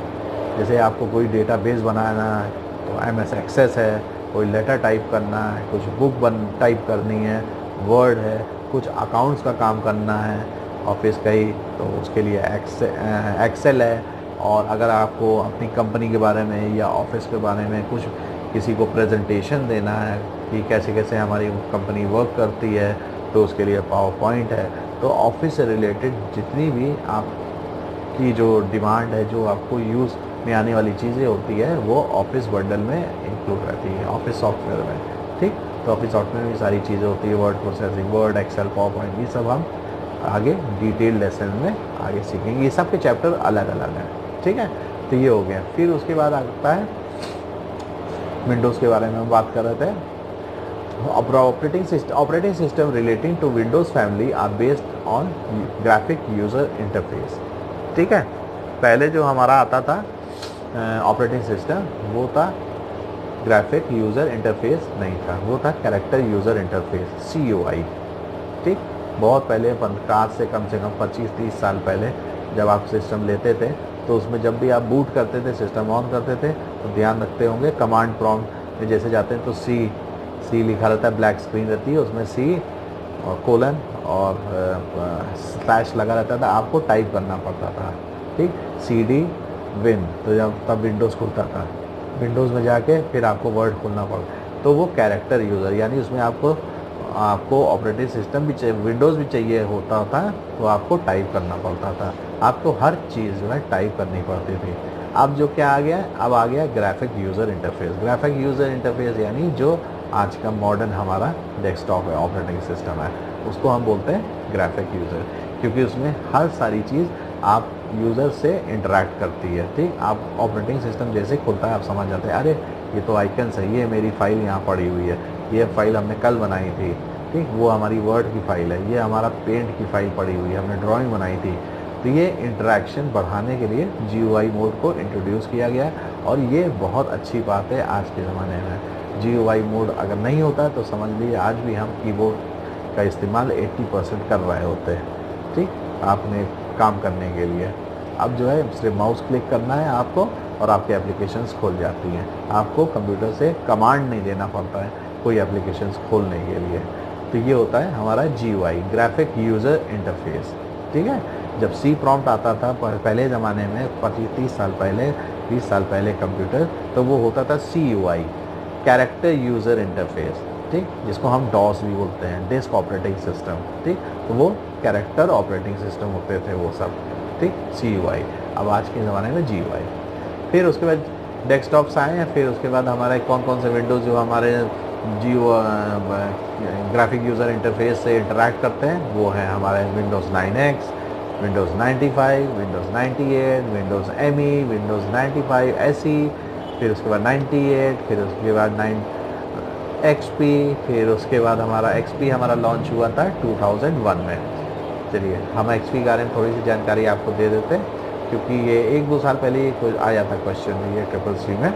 जैसे आपको कोई डेटाबेस बनाना है तो MS एक्सेस है, कोई लेटर टाइप करना है, कुछ बुक टाइप करनी है, वर्ड है, कुछ अकाउंट्स का काम करना है ऑफिस का ही, तो उसके लिए एक्सेल है। और अगर आपको अपनी कंपनी के बारे में या ऑफिस के बारे में कुछ किसी को प्रेजेंटेशन देना है कि कैसे कैसे हमारी कंपनी वर्क करती है, तो उसके लिए पावरपॉइंट है। तो ऑफिस से रिलेटेड जितनी भी आपकी जो डिमांड है, जो आपको यूज़ में आने वाली चीज़ें होती है, वो ऑफिस बंडल में इंक्लूड रहती है, ऑफिस सॉफ्टवेयर में, ठीक। तो ऑफिस सॉफ्टवेयर में भी सारी चीज़ें होती है, word processing, Word, Excel, PowerPoint, ये सब हम आगे डिटेल लेसन में आगे सीखेंगे। ये सब के चैप्टर अलग अलग हैं, ठीक है। तो ये हो गया। फिर उसके बाद आता है विंडोज़ के बारे में हम बात कर रहे थे। Operating system relating to Windows family are based on graphic user interface, ठीक है। पहले जो हमारा आता था ऑपरेटिंग सिस्टम, वो था ग्राफिक यूज़र इंटरफेस नहीं था, वो था कैरेक्टर यूज़र इंटरफेस, CUI, ठीक। बहुत पहले, आज से कम 25-30 साल पहले जब आप सिस्टम लेते थे तो उसमें जब भी आप बूट करते थे, सिस्टम ऑन करते थे, तो ध्यान रखते होंगे कमांड प्रॉम्प्ट में जैसे जाते हैं तो सी लिखा रहता है, ब्लैक स्क्रीन रहती है, उसमें C और कोलन और स्लैश लगा रहता था, आपको टाइप करना पड़ता था, ठीक। CD विन, तो जब तब विंडोज़ खुलता था, विंडोज़ में जाके फिर आपको वर्ड खोलना पड़ता, तो वो कैरेक्टर यूज़र, यानी उसमें आपको ऑपरेटिंग सिस्टम भी चाहिए, विंडोज़ भी चाहिए होता था, तो आपको टाइप करना पड़ता था, आपको हर चीज़ जो है टाइप करनी पड़ती थी। अब जो क्या आ गया, अब आ गया graphic user interface. Graphic user interface यानी जो आज का मॉडर्न हमारा डेस्कटॉप है, ऑपरेटिंग सिस्टम है, उसको हम बोलते हैं ग्राफिक यूज़र, क्योंकि उसमें हर सारी चीज़ आप यूज़र से इंटरेक्ट करती है, ठीक। आप ऑपरेटिंग सिस्टम जैसे खुलता है आप समझ जाते हैं, अरे ये तो आइकन्स है, ये मेरी फ़ाइल यहाँ पड़ी हुई है, ये फ़ाइल हमने कल बनाई थी, ठीक, वो हमारी वर्ड की फ़ाइल है, ये हमारा पेंट की फ़ाइल पड़ी हुई है, हमने ड्राइंग बनाई थी। तो ये इंटरेक्शन बढ़ाने के लिए GUI मोड को इंट्रोड्यूस किया गया, और ये बहुत अच्छी बात है आज के ज़माने में। GUI मोड अगर नहीं होता तो समझ लीजिए आज भी हम कीबोर्ड का इस्तेमाल 80% कर रहे होते हैं, ठीक, आपने काम करने के लिए। अब जो है सिर्फ माउस क्लिक करना है आपको और आपकी एप्लीकेशंस खुल जाती हैं, आपको कंप्यूटर से कमांड नहीं देना पड़ता है कोई एप्लीकेशंस खोलने के लिए। तो ये होता है हमारा GUI, ग्राफिक यूज़र इंटरफेस, ठीक है। जब C प्रॉम्प्ट आता था पहले ज़माने में, 25-30 साल पहले, 20 साल पहले कंप्यूटर, तो वो होता था CUI, कैरेक्टर यूज़र इंटरफेस, ठीक, जिसको हम DOS भी बोलते हैं, डेस्क ऑपरेटिंग सिस्टम, ठीक। तो वो कैरेक्टर ऑपरेटिंग सिस्टम होते थे वो सब, ठीक, CUI। अब आज के ज़माने में GUI। फिर उसके बाद डेस्कटॉप्स आए हैं, फिर उसके बाद हमारे कौन से विंडोज़ जो हमारे ग्राफिक यूज़र इंटरफेस से इंटरेक्ट करते हैं, वो है हमारे Windows 9X, Windows 95, Windows 98, Windows ME, Windows 95 SE, फिर उसके बाद 98, फिर उसके बाद 9 XP, फिर उसके बाद हमारा XP हमारा लॉन्च हुआ था 2001 में। चलिए हम XP के बारे में थोड़ी सी जानकारी आपको दे देते हैं, क्योंकि ये 1-2 साल पहले ही आया था क्वेश्चन ये CCC में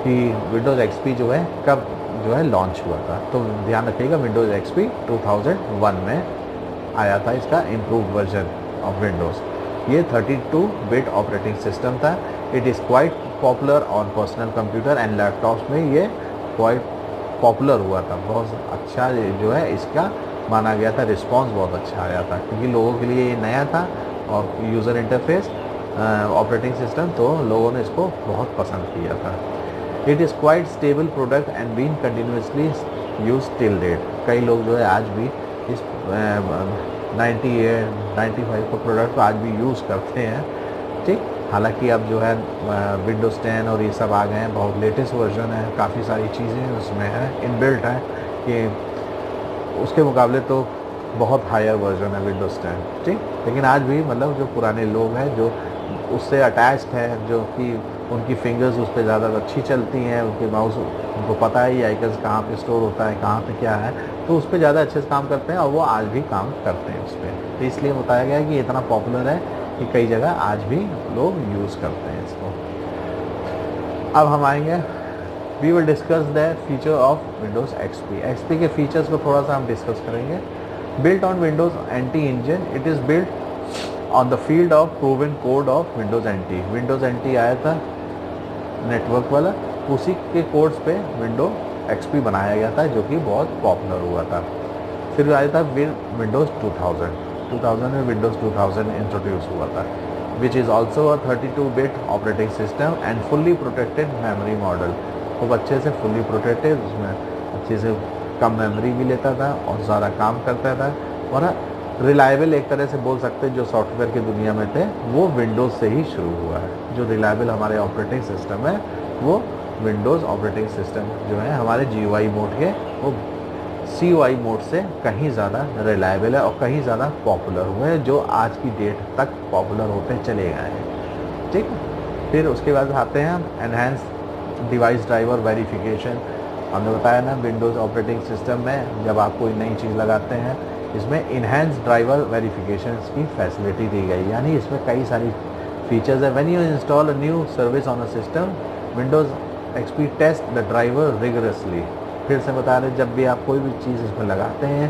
कि विंडोज़ XP जो है कब जो है लॉन्च हुआ था। तो ध्यान रखिएगा, विंडोज़ XP 2001 में आया था इसका इम्प्रूव वर्जन ऑफ विंडोज़। ये 32 बिट ऑपरेटिंग सिस्टम था। It is quite popular on personal computer and laptops में ये क्वाइट पॉपुलर हुआ था। बहुत अच्छा जो है इसका माना गया था, रिस्पांस बहुत अच्छा आया था, क्योंकि लोगों के लिए ये नया था और यूज़र इंटरफेस ऑपरेटिंग सिस्टम, तो लोगों ने इसको बहुत पसंद किया था। It is quite stable product and been continuously use till date. कई लोग जो है आज भी इस 95 का प्रोडक्ट को आज भी यूज़ करते हैं। ठीक, हालांकि अब जो है विंडोज़ 10 और ये सब आ गए हैं, बहुत लेटेस्ट वर्जन है, काफ़ी सारी चीज़ें उसमें है इनबिल्ट है कि उसके मुकाबले तो बहुत हायर वर्जन है विंडोज़ 10। ठीक, लेकिन आज भी मतलब जो पुराने लोग हैं जो उससे अटैच्ड है, जो कि उनकी फिंगर्स उस पर ज़्यादा अच्छी चलती हैं, उनके माउस उनको पता है ये आइकन्स कहाँ पे स्टोर होता है, कहाँ पे क्या है, तो उस पर ज़्यादा अच्छे से काम करते हैं और वो आज भी काम करते हैं उस पर। तो इसलिए बताया गया है कि इतना पॉपुलर है कि कई जगह आज भी लोग यूज़ करते हैं इसको। अब हम आएंगे, we will discuss the feature of Windows XP। XP के फीचर्स को थोड़ा सा हम डिस्कस करेंगे। Built on Windows NT engine, it is built on the field of proven code of Windows NT। Windows NT आया था नेटवर्क वाला, उसी के कोड्स पे विंडो XP बनाया गया था, जो कि बहुत पॉपुलर हुआ था। फिर आया था विंडोज़ 2000 में विंडोज़ 2000 इंट्रोड्यूस हुआ था, which is also a 32 bit operating system and fully protected memory model. खूब अच्छे से फुल्ली प्रोटेक्टेड, उसमें अच्छे से कम मेमोरी भी लेता था और ज़्यादा काम करता था, और रिलायबल एक तरह से बोल सकते हैं। जो सॉफ्टवेयर की दुनिया में थे वो विंडोज़ से ही शुरू हुआ है। जो रिलायबल हमारे ऑपरेटिंग सिस्टम है वो विंडोज़ ऑपरेटिंग सिस्टम जो है हमारे GUI मोड के, वो CUI मोड से कहीं ज़्यादा रिलायबल है और कहीं ज़्यादा पॉपुलर हुए हैं, जो आज की डेट तक पॉपुलर होते चले गए हैं। ठीक, फिर उसके बाद आते हैं हम एनहांस डिवाइस ड्राइवर वेरिफिकेशन। हमने बताया ना, विंडोज़ ऑपरेटिंग सिस्टम में जब आप कोई नई चीज़ लगाते हैं, इसमें इनहेंस ड्राइवर वेरिफिकेशन की फैसिलिटी दी गई, यानी इसमें कई सारी फीचर्स है। When you install a new service on a system, Windows XP test the driver rigorously. फिर से बता रहे, जब भी आप कोई भी चीज़ इसमें लगाते हैं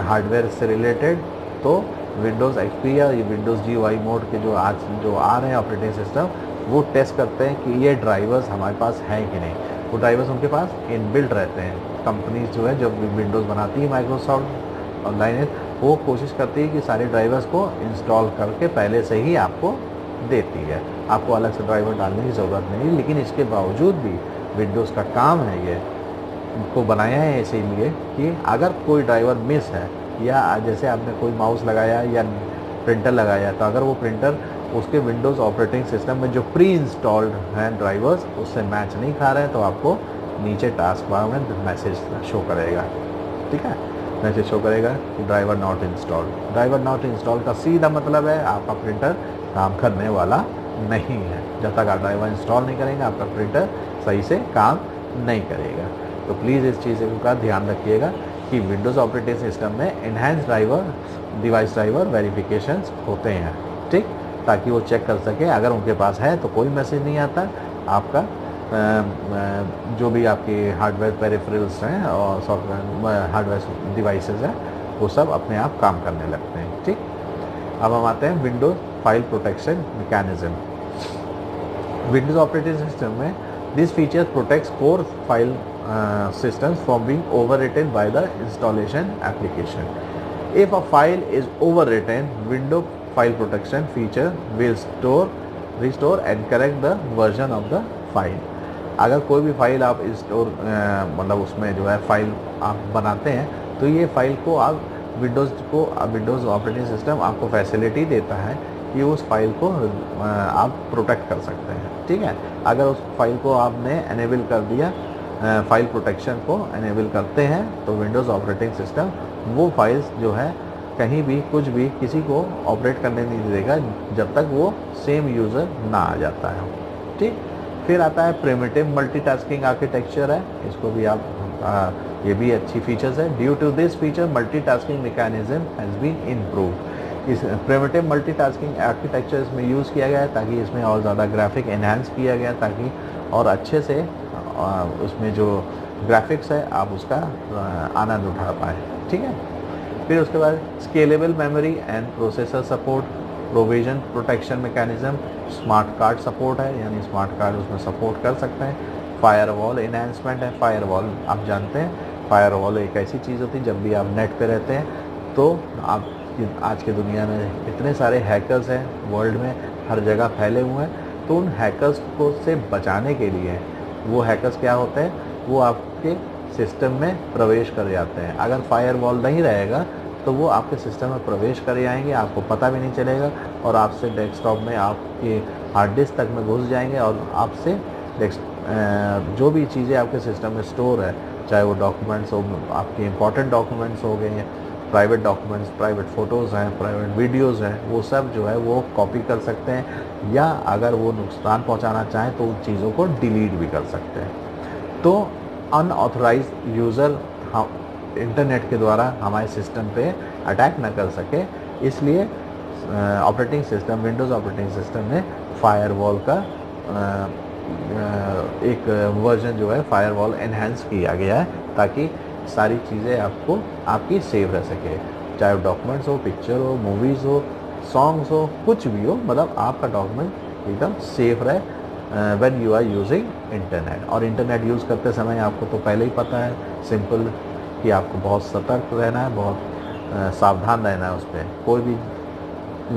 हार्डवेयर से रिलेटेड, तो विंडोज़ XP या विंडोज़ GUI मोड के जो आ रहे हैं ऑपरेटिंग सिस्टम, वो टेस्ट करते हैं कि ये ड्राइवर्स हमारे पास हैं कि नहीं। वो ड्राइवर्स उनके पास इनबिल्ट रहते हैं। कंपनीज जो है, जब विंडोज़ बनाती है माइक्रोसॉफ्ट ऑनलाइन, वो कोशिश करती है कि सारे ड्राइवर्स को इंस्टॉल करके पहले से ही आपको देती है, आपको अलग से ड्राइवर डालने की ज़रूरत नहीं। लेकिन इसके बावजूद भी विंडोज़ का काम है ये को बनाया है इसीलिए कि अगर कोई ड्राइवर मिस है, या जैसे आपने कोई माउस लगाया या प्रिंटर लगाया, तो अगर वो प्रिंटर उसके विंडोज़ ऑपरेटिंग सिस्टम में जो प्री इंस्टॉल्ड हैं ड्राइवर्स उससे मैच नहीं खा रहे हैं, तो आपको नीचे टास्क बार में मैसेज शो करेगा। ठीक है, मैसेज शो करेगा कि driver not installed. Driver not install का सीधा मतलब है आपका प्रिंटर काम करने वाला नहीं है। जब तक आप ड्राइवर इंस्टॉल नहीं करेंगे, आपका प्रिंटर सही से काम नहीं करेगा। तो प्लीज़ इस चीज़ का ध्यान रखिएगा कि विंडोज़ ऑपरेटिंग सिस्टम में enhance driver device driver verifications होते हैं। ठीक, ताकि वो चेक कर सके, अगर उनके पास है तो कोई मैसेज नहीं आता, आपका जो भी आपके हार्डवेयर पेरिफेरल्स हैं और सॉफ्टवेयर हार्डवेयर डिवाइसेस हैं, वो सब अपने आप काम करने लगते हैं। ठीक, अब हम आते हैं Windows file protection mechanism. Windows operating system में this feature protects core file systems from being overwritten by the installation application. If a file is overwritten, window file protection feature will restore and correct the version of the file. अगर कोई भी file आप मतलब उसमें जो है file आप बनाते हैं, तो ये फाइल को आप विंडोज़ ऑपरेटिंग सिस्टम आपको फैसिलिटी देता है कि उस फाइल को आप प्रोटेक्ट कर सकते हैं। ठीक है, अगर उस फाइल को आपने एनेबल कर दिया, फाइल प्रोटेक्शन को एनेबल करते हैं, तो विंडोज़ ऑपरेटिंग सिस्टम वो फाइल्स जो है कहीं भी कुछ भी किसी को ऑपरेट करने नहीं देगा जब तक वो सेम यूज़र ना आ जाता है। ठीक, फिर आता है प्रिमिटिव मल्टीटास्किंग आर्किटेक्चर है, इसको भी आप ये भी अच्छी फीचर्स है। Due to this feature multitasking mechanism has been improved. इस प्रिमिटिव मल्टीटास्किंग आर्किटेक्चर इसमें यूज़ किया गया है ताकि इसमें और ज़्यादा ग्राफिक एनहांस किया गया ताकि और अच्छे से उसमें जो ग्राफिक्स है आप उसका आनंद उठा पाएँ, ठीक है। फिर उसके बाद scalable memory and processor support, provision protection mechanism, smart card support है, यानी स्मार्ट कार्ड उसमें सपोर्ट कर सकते हैं। फायरवॉल इन्हांसमेंट है। फायरवॉल आप जानते हैं, फायरवॉल एक ऐसी चीज़ होती है जब भी आप नेट पे रहते हैं तो आप आज के दुनिया में इतने सारे हैकर्स हैं वर्ल्ड में, हर जगह फैले हुए हैं, तो उन हैकर्स को से बचाने के लिए वो हैकर्स क्या होते हैं, वो आपके सिस्टम में प्रवेश कर जाते हैं। अगर फायरवॉल नहीं रहेगा तो वो आपके सिस्टम में प्रवेश कर जाएंगे, आपको पता भी नहीं चलेगा और आपसे डेस्कटॉप में आपके हार्ड डिस्क तक में घुस जाएंगे और आपसे जो भी चीज़ें आपके सिस्टम में स्टोर है, चाहे वो डॉक्यूमेंट्स हो, आपके इंपॉर्टेंट डॉक्यूमेंट्स हो गए, प्राइवेट डॉक्यूमेंट्स, प्राइवेट फ़ोटोज़ हैं, प्राइवेट वीडियोज़ हैं, वो सब जो है वो कॉपी कर सकते हैं या अगर वो नुकसान पहुंचाना चाहें तो उन चीज़ों को डिलीट भी कर सकते हैं। तो अनऑथराइज्ड यूज़र इंटरनेट के द्वारा हमारे सिस्टम पे अटैक न कर सके, इसलिए operating system, Windows operating system में फायरवॉल का एक वर्जन जो है फायरवॉल एनहांस किया गया है ताकि सारी चीज़ें आपको आपकी सेव रह सके, चाहे डॉक्यूमेंट्स हो, पिक्चर हो, मूवीज़ हो, सॉन्ग्स हो, कुछ भी हो, मतलब आपका डॉक्यूमेंट एकदम सेफ रहे when you are using internet. और इंटरनेट यूज़ करते समय आपको तो पहले ही पता है सिंपल कि आपको बहुत सतर्क रहना है, बहुत सावधान रहना है। उस पर कोई भी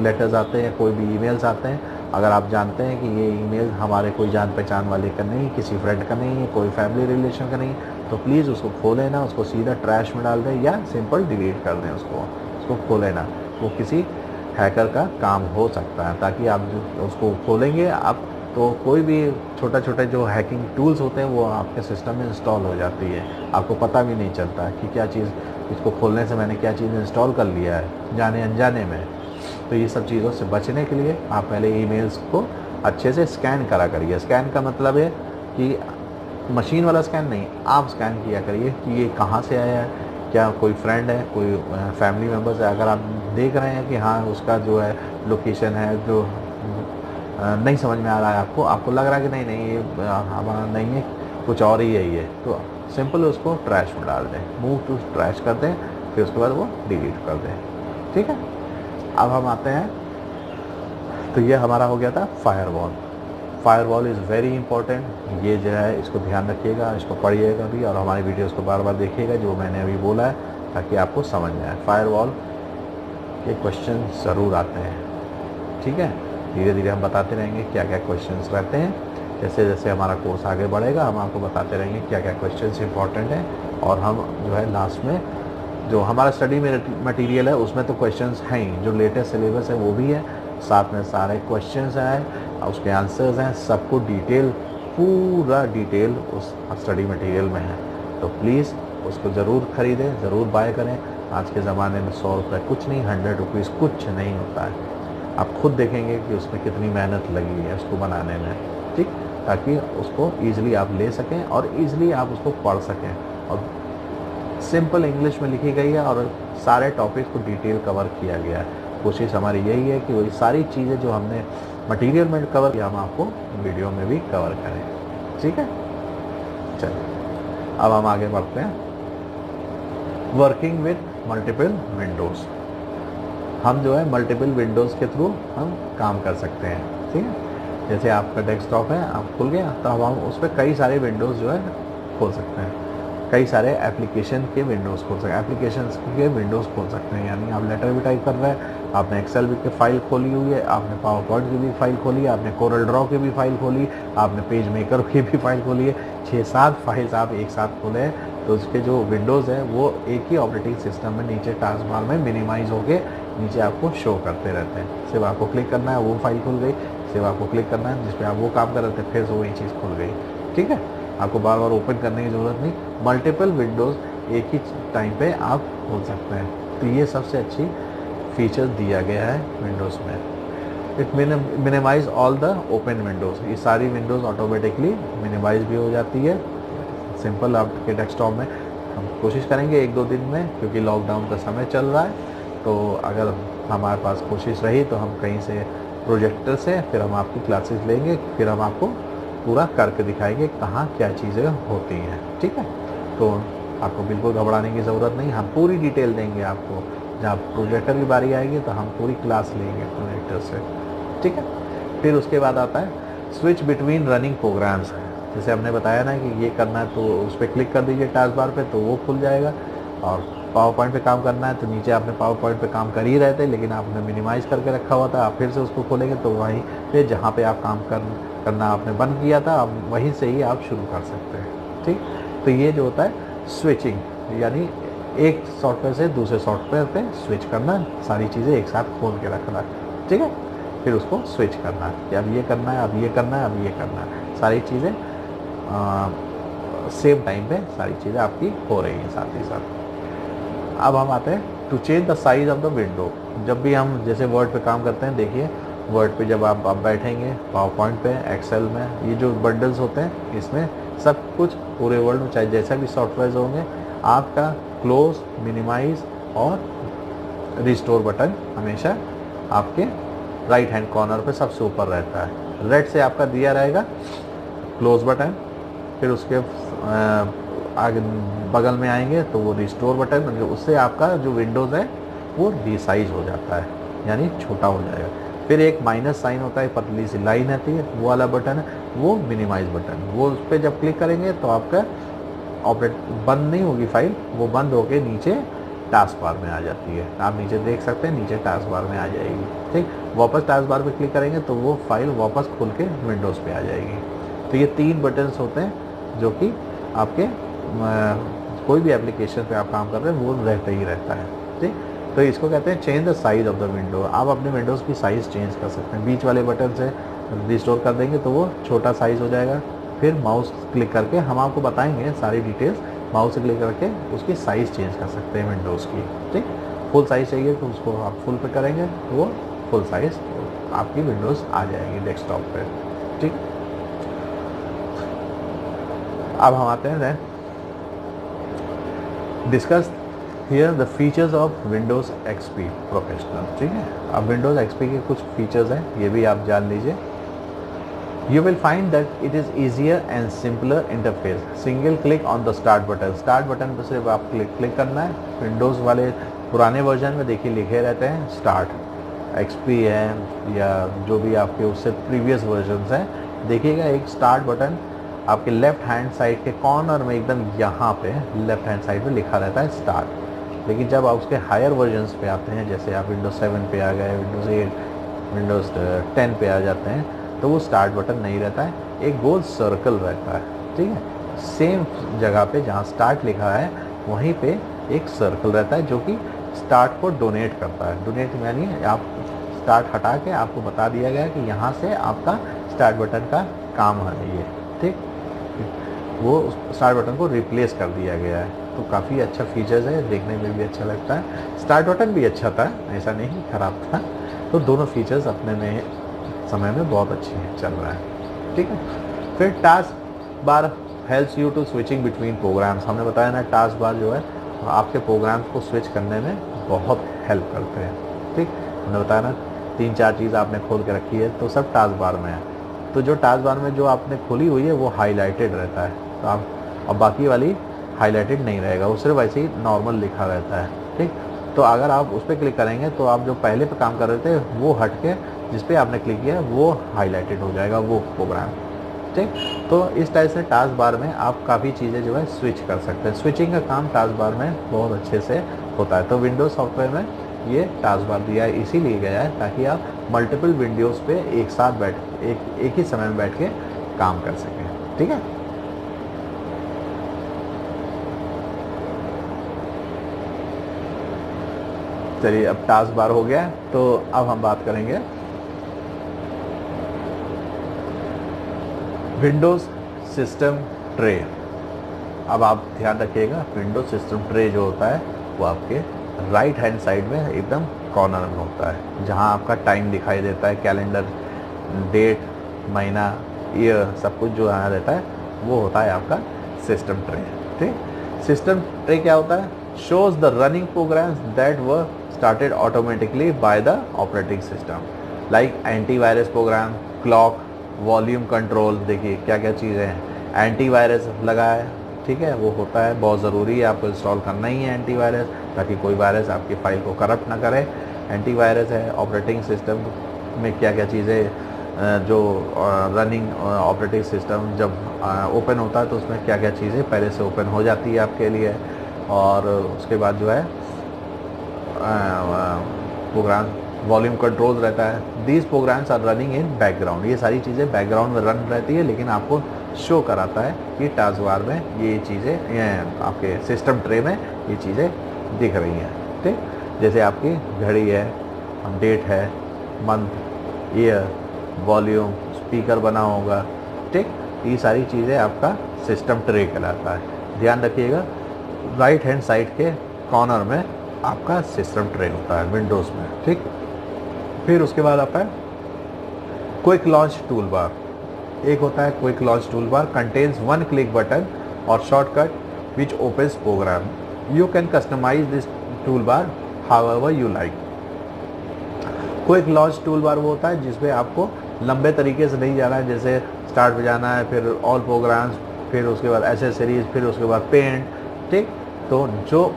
लेटर्स आते हैं, कोई भी ईमेल्स आते हैं, अगर आप जानते हैं कि ये ईमेल हमारे कोई जान पहचान वाले का नहीं, किसी फ्रेंड का नहीं है, कोई फैमिली रिलेशन का नहीं, तो प्लीज़ उसको खोलें ना, उसको सीधा ट्रैश में डाल दें या सिंपल डिलीट कर दें उसको खोलें ना। वो किसी हैकर का काम हो सकता है, ताकि आप जो उसको खोलेंगे आप तो कोई भी छोटे जो हैकिंग टूल्स होते हैं वो आपके सिस्टम में इंस्टॉल हो जाती है, आपको पता भी नहीं चलता कि क्या चीज़, इसको खोलने से मैंने क्या चीज़ इंस्टॉल कर लिया है जाने अनजाने में। तो ये सब चीज़ों से बचने के लिए आप पहले ईमेल्स को अच्छे से स्कैन करा करिए। स्कैन का मतलब है कि मशीन वाला स्कैन नहीं, आप स्कैन किया करिए कि ये कहाँ से आया है, क्या कोई फ्रेंड है, कोई फैमिली मेम्बर्स है। अगर आप देख रहे हैं कि हाँ उसका जो है लोकेशन है जो नहीं समझ में आ रहा है, आपको लग रहा है कि नहीं ये हमारा नहीं है, कुछ और ही है ये, तो सिंपल उसको ट्रैश में डाल दें, मूव टू ट्रैश कर दें, फिर उसके बाद वो डिलीट कर दें, ठीक है। अब हम आते हैं, तो ये हमारा हो गया था firewall. Firewall is very important, ये जो है इसको ध्यान रखिएगा, इसको पढ़िएगा भी और हमारी वीडियोस को बार बार देखिएगा जो मैंने अभी बोला है, ताकि आपको समझ में आए। फायरवॉल के क्वेश्चन ज़रूर आते हैं, ठीक है। धीरे धीरे हम बताते रहेंगे क्या क्या क्वेश्चंस रहते हैं, जैसे जैसे हमारा कोर्स आगे बढ़ेगा हम आपको बताते रहेंगे क्या क्या क्वेश्चंस इंपॉर्टेंट हैं। और हम जो है लास्ट में जो हमारा स्टडी मटेरियल है उसमें तो क्वेश्चंस हैं ही, जो लेटेस्ट सिलेबस है वो भी है, साथ में सारे क्वेश्चंस हैं, उसके आंसर्स हैं, सबको डिटेल, पूरा डिटेल उस स्टडी मटेरियल में है। तो प्लीज़ उसको ज़रूर ख़रीदें, ज़रूर बाय करें। आज के ज़माने में 100 रुपये कुछ नहीं, 100 रुपीज़ कुछ नहीं होता है। आप खुद देखेंगे कि उसमें कितनी मेहनत लगी है उसको बनाने में, ठीक, ताकि उसको ईज़िली आप ले सकें और ईज़िली आप उसको पढ़ सकें। और सिंपल इंग्लिश में लिखी गई है और सारे टॉपिक को डिटेल कवर किया गया है। कोशिश हमारी यही है कि वही सारी चीज़ें जो हमने मटेरियल में कवर किया हम आपको वीडियो में भी कवर करें, ठीक है। चलिए अब हम आगे बढ़ते हैं। वर्किंग विद मल्टीपल विंडोज़, हम जो है मल्टीपल विंडोज़ के थ्रू हम काम कर सकते हैं, ठीक है। जैसे आपका डेस्कटॉप है, आप खुल गया तो अब हम उस पर कई सारे विंडोज़ जो है खोल सकते हैं, कई सारे एप्लीकेशन के विंडोज़ खोल सकते हैं, एप्लीकेशंस के विंडोज़ खोल सकते हैं। यानी आप लेटर भी टाइप कर रहे हैं, आपने एक्सेल भी की फाइल खोली हुई है, आपने पावर पॉइंट की भी फाइल खोली है, आपने कोरल ड्रॉ की भी फाइल खोली, आपने पेज मेकर की भी फाइल खोली है, 6-7 फाइल्स आप एक साथ खोले हैं, तो उसके जो विंडोज़ है वो एक ही ऑपरेटिंग सिस्टम में नीचे टास्क बार में मिनिमाइज़ होके नीचे आपको शो करते रहते हैं। सिर्फ आपको क्लिक करना है, वो फाइल खुल गई, सिर्फ आपको क्लिक करना है जिस पर आप वो काम कर रहे थे, फिर से वही चीज़ खुल गई, ठीक है। आपको बार बार ओपन करने की ज़रूरत नहीं, मल्टीपल विंडोज़ एक ही टाइम पे आप खोल सकते हैं। तो ये सबसे अच्छी फीचर दिया गया है विंडोज़ में। It minimise all the open Windows, ये सारी विंडोज़ ऑटोमेटिकली मिनिमाइज भी हो जाती है सिंपल आपके डेस्कटॉप में। हम कोशिश करेंगे 1-2 दिन में, क्योंकि लॉकडाउन का समय चल रहा है, तो अगर हमारे पास कोशिश रही तो हम कहीं से प्रोजेक्टर से फिर हम आपकी क्लासेस लेंगे, फिर हम आपको पूरा करके दिखाएंगे कहाँ क्या चीज़ें होती हैं, ठीक है। तो आपको बिल्कुल घबराने की ज़रूरत नहीं, हम पूरी डिटेल देंगे आपको। जब प्रोजेक्टर की बारी आएगी तो हम पूरी क्लास लेंगे प्रोजेक्टर से, ठीक है। फिर उसके बाद आता है स्विच बिटवीन रनिंग प्रोग्राम्स। जैसे हमने बताया ना कि ये करना है तो उस पर क्लिक कर दीजिए टास्क बार पे, तो वो खुल जाएगा। और पावर पॉइंट पे काम करना है तो नीचे आपने पावर पॉइंट पे काम कर ही रहे थे, लेकिन आपने मिनिमाइज़ करके रखा हुआ था, आप फिर से उसको खोलेंगे तो वहीं पे जहाँ पे आप काम करना आपने बंद किया था, आप वहीं से ही आप शुरू कर सकते हैं, ठीक। तो ये जो होता है स्विचिंग, यानी एक सॉफ्टवेयर से दूसरे सॉफ्टवेयर पे स्विच करना, सारी चीज़ें एक साथ खोल के रखना, ठीक है। फिर उसको स्विच करना है कि अब ये करना है, अब ये करना है, अब ये करना है, सारी चीज़ें सेम टाइम पे सारी चीज़ें आपकी हो रही हैं साथ ही साथ। अब हम आते हैं to change the size of the window. जब भी हम जैसे वर्ड पे काम करते हैं, देखिए वर्ड पे जब आप बैठेंगे, पावर पॉइंट पे, एक्सेल में, ये जो बंडल्स होते हैं इसमें सब कुछ पूरे वर्ल्ड में चाहे जैसा भी सॉफ्टवेयर होंगे, आपका क्लोज, मिनिमाइज और रिस्टोर बटन हमेशा आपके राइट हैंड कॉर्नर पे सबसे ऊपर रहता है। रेड से आपका दिया रहेगा क्लोज बटन, फिर उसके आगे बगल में आएंगे तो वो रिस्टोर बटन, उससे आपका जो विंडोज़ है वो रीसाइज हो जाता है, यानी छोटा हो जाएगा। फिर एक माइनस साइन होता है, पतली सी लाइन आती है, वो वाला बटन है वो मिनिमाइज बटन, वो उस पर जब क्लिक करेंगे तो आपका ऑपरेट बंद नहीं होगी फाइल, वो बंद होके नीचे टास्क बार में आ जाती है। आप नीचे देख सकते हैं, नीचे टास्क बार में आ जाएगी, ठीक। वापस टास्क बार पे क्लिक करेंगे तो वो फाइल वापस खुल के विंडोज़ पे आ जाएगी। तो ये 3 बटन्स होते हैं जो कि आपके कोई भी एप्लीकेशन पे आप काम कर रहे हैं वो रहता ही रहता है, ठीक। तो इसको कहते हैं change the size of the window. आप अपने विंडोज़ की साइज़ चेंज कर सकते हैं, बीच वाले बटन से रिस्टोर कर देंगे तो वो छोटा साइज़ हो जाएगा। फिर माउस क्लिक करके हम आपको बताएंगे सारी डिटेल्स, माउस से क्लिक करके उसकी साइज़ चेंज कर सकते हैं विंडोज़ की, ठीक। फुल साइज़ चाहिए तो उसको आप फुल पे करेंगे तो वो फुल साइज़ आपकी विंडोज़ आ जाएगी डेस्कटॉप पे, ठीक। अब हम आते हैं discuss here the features of Windows XP professional, ठीक है। अब विंडोज़ एक्सपी के कुछ फीचर्स हैं, ये भी आप जान लीजिए। You will find that it is easier and simpler interface. Single click on the start button. Start button पर सिर्फ आप क्लिक करना है। विंडोज़ वाले पुराने वर्जन में देखिए लिखे रहते हैं स्टार्ट, एक्सपी है या जो भी आपके उससे प्रीवियस वर्जन्स हैं, देखिएगा एक स्टार्ट बटन आपके लेफ्ट हैंड साइड के कॉर्नर में एकदम यहाँ पे लेफ्ट हैंड साइड पे लिखा रहता है स्टार्ट। लेकिन जब आप उसके हायर वर्जन्स पे आते हैं, जैसे आप विंडोज़ 7 पे आ गए, विंडोज़ 8, विंडोज़ 10 पे आ जाते हैं, तो वो स्टार्ट बटन नहीं रहता है, एक गोल सर्कल रहता है, ठीक है। सेम जगह पे जहाँ स्टार्ट लिखा है वहीं पे एक सर्कल रहता है जो कि स्टार्ट को डोनेट करता है। डोनेट यानी आप स्टार्ट हटा के आपको बता दिया गया कि यहाँ से आपका स्टार्ट बटन का काम है ये, ठीक। वो स्टार्ट बटन को रिप्लेस कर दिया गया है, तो काफ़ी अच्छा फीचर्स है, देखने में भी अच्छा लगता है। स्टार्ट बटन भी अच्छा था, ऐसा नहीं खराब था, तो दोनों फीचर्स अपने में समय में बहुत अच्छी है, चल रहा है, ठीक है। फिर task bar helps you to switching between programs. हमने बताया ना टास्क बार जो है आपके प्रोग्राम्स को स्विच करने में बहुत हेल्प करते हैं, ठीक। हमने बताया ना 3-4 चीज़ आपने खोल के रखी है तो सब टास्क बार में है, तो जो टास्क बार में जो आपने खोली हुई है वो हाईलाइटेड रहता है, तो आप और बाकी वाली हाईलाइटेड नहीं रहेगा, वो सिर्फ ऐसे ही नॉर्मल लिखा रहता है, ठीक। तो अगर आप उस पर क्लिक करेंगे तो आप जो पहले पे काम कर रहे थे वो हट के जिस पे आपने क्लिक किया वो हाईलाइटेड हो जाएगा वो प्रोग्राम, ठीक। तो इस टाइप से टास्क बार में आप काफ़ी चीज़ें जो है स्विच कर सकते हैं। स्विचिंग का काम टास्क बार में बहुत अच्छे से होता है। तो विंडोज़ सॉफ्टवेयर में ये टास्क बार दिया है, इसीलिए गया है ताकि आप मल्टीपल विंडोज़ पे एक साथ बैठ एक ही समय में बैठ के काम कर सकें, ठीक है। चलिए अब टास्क बार हो गया, तो अब हम बात करेंगे विंडोज़ सिस्टम ट्रे। अब आप ध्यान रखिएगा, विंडोज सिस्टम ट्रे जो होता है वो आपके राइट हैंड साइड में एकदम कॉर्नर में होता है, जहाँ आपका टाइम दिखाई देता है, कैलेंडर, डेट, महीना, ईयर, सब कुछ जो यहाँ रहता है वो होता है आपका सिस्टम ट्रे। ठीक, सिस्टम ट्रे क्या होता है? Shows the running programmes that were started automatically by the operating system, like antivirus program, clock, volume control. देखिए क्या क्या चीज़ें हैं। एंटीवायरस लगा है, ठीक है, वो होता है, बहुत ज़रूरी है, आपको इंस्टॉल करना ही है एंटीवायरस, ताकि कोई वायरस आपकी फ़ाइल को करप्ट ना करे। एंटीवायरस है। ऑपरेटिंग सिस्टम में क्या क्या चीज़ें जो रनिंग ऑपरेटिंग सिस्टम जब ओपन होता है तो उसमें क्या क्या चीज़ें पहले से ओपन हो जाती है आपके लिए, और उसके बाद जो है प्रोग्राम वॉल्यूम कंट्रोल रहता है। These programs are running in background, ये सारी चीज़ें बैकग्राउंड में रन रहती है, लेकिन आपको शो कराता है कि टास्क बार में ये चीज़ें, ये आपके सिस्टम ट्रे में ये चीज़ें दिख रही हैं। ठीक, जैसे आपकी घड़ी है, डेट है, मंथ, ईयर, वॉल्यूम, स्पीकर बना होगा। ठीक, ये सारी चीज़ें आपका सिस्टम ट्रे कहलाता है। ध्यान रखिएगा, राइट हैंड साइड के कॉर्नर में आपका सिस्टम ट्रे होता है विंडोज़ में। ठीक, फिर उसके बाद आता है क्विक लॉन्च टूल बार। एक होता है quick launch tool bar, contains one click button और shortcut which opens program. You can customise this tool bar however you like. Quick launch tool bar वो होता है जिसमें आपको लंबे तरीके से नहीं जाना है, जैसे स्टार्ट पे जाना है, फिर ऑल प्रोग्राम्स, फिर उसके बाद एसेसरीज, फिर उसके बाद पेंट। ठीक, तो जो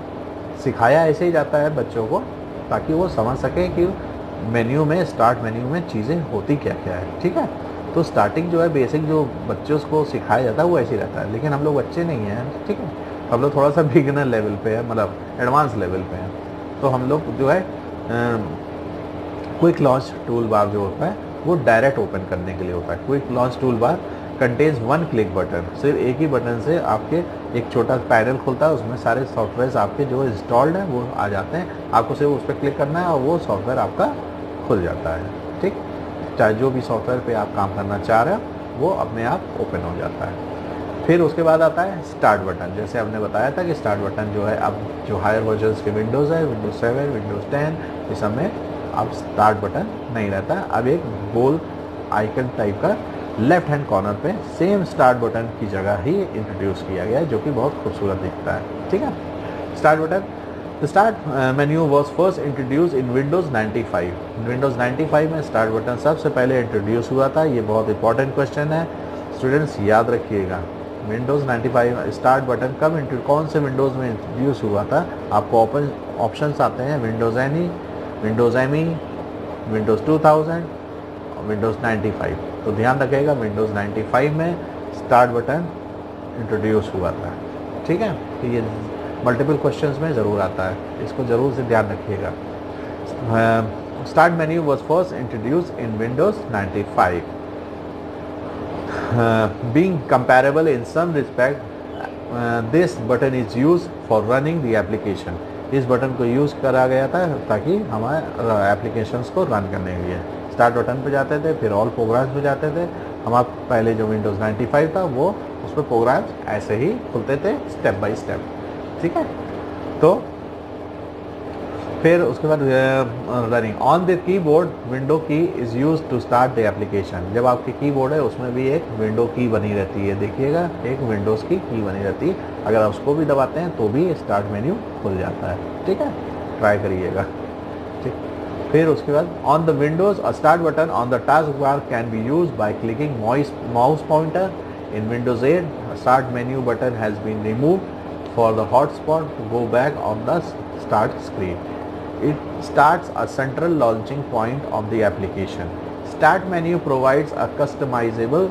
सिखाया ऐसे ही जाता है बच्चों को, ताकि वो समझ सकें कि मेन्यू में, स्टार्ट मेन्यू में चीज़ें होती क्या क्या है। ठीक है, तो स्टार्टिंग जो है बेसिक जो बच्चों को सिखाया जाता है वो ऐसे ही रहता है, लेकिन हम लोग बच्चे नहीं हैं। ठीक है, हम लोग थोड़ा सा बिगिनर लेवल पे है, मतलब एडवांस लेवल पे हैं। तो हम लोग जो है क्विक लॉन्च टूल बार जो होता है वो डायरेक्ट ओपन करने के लिए होता है। Quick launch tool bar contains one click button, सिर्फ एक ही बटन से आपके एक छोटा पैनल खुलता है, उसमें सारे सॉफ्टवेयर आपके जो इंस्टॉल्ड हैं वो आ जाते हैं। आपको सिर्फ उस पर क्लिक करना है और वो सॉफ्टवेयर आपका खुल जाता है। ठीक, चाहे जो भी सॉफ्टवेयर पे आप काम करना चाह रहे हो वो अपने आप ओपन हो जाता है। फिर उसके बाद आता है स्टार्ट बटन। जैसे हमने बताया था कि स्टार्ट बटन जो है, अब जो हायर वर्जन्स के विंडोज़ है, विंडोज़ 7, विंडोज़ 10, इस समय अब स्टार्ट बटन नहीं रहता। अब एक गोल आइकन टाइप का लेफ्ट हैंड कॉर्नर पे सेम स्टार्ट बटन की जगह ही इंट्रोड्यूस किया गया है, जो कि बहुत खूबसूरत दिखता है। ठीक है, start button. The start menu was first introduced in Windows 95. Windows 95 में स्टार्ट बटन सबसे पहले इंट्रोड्यूस हुआ था। ये बहुत इंपॉर्टेंट क्वेश्चन है, स्टूडेंट्स याद रखिएगा। Windows 95 स्टार्ट बटन कब कौन से विंडोज़ में इंट्रोड्यूस हुआ था? आपको ऑप्शंस आते हैं, Windows NE, Windows ME, Windows 2000 और विंडोज़ 95। तो ध्यान रखिएगा, विंडोज़ 95 में स्टार्ट बटन इंट्रोड्यूस हुआ था। ठीक है, तो ये मल्टीपल क्वेश्चंस में ज़रूर आता है, इसको ज़रूर से ध्यान रखिएगा। Start menu was first introduce in Windows 95, being comparable in some respect this button is use for running the application. इस बटन को यूज़ करा गया था ताकि हमारे एप्लीकेशंस को रन करने के लिए। स्टार्ट बटन पे जाते थे, फिर ऑल प्रोग्राम्स पे जाते थे। हमारा पहले जो विंडोज़ 95 था वो उसमें प्रोग्राम्स ऐसे ही खुलते थे स्टेप बाय स्टेप। ठीक है, तो फिर उसके बाद running on the keyboard window key is use to start the application. जब आपकी कीबोर्ड है उसमें भी एक विंडो की बनी रहती है, देखिएगा एक विंडोज़ की बनी रहती है, अगर आप उसको भी दबाते हैं तो भी स्टार्ट मेन्यू खुल जाता है। ठीक है, ट्राई करिएगा। ठीक, फिर उसके बाद on the Windows a start button on the task bar can be use by clicking mouse pointer. In Windows 8 start menu button has been removed for the hotspot to go back on the start screen. It starts a central launching point of the application. Start menu provides a customizable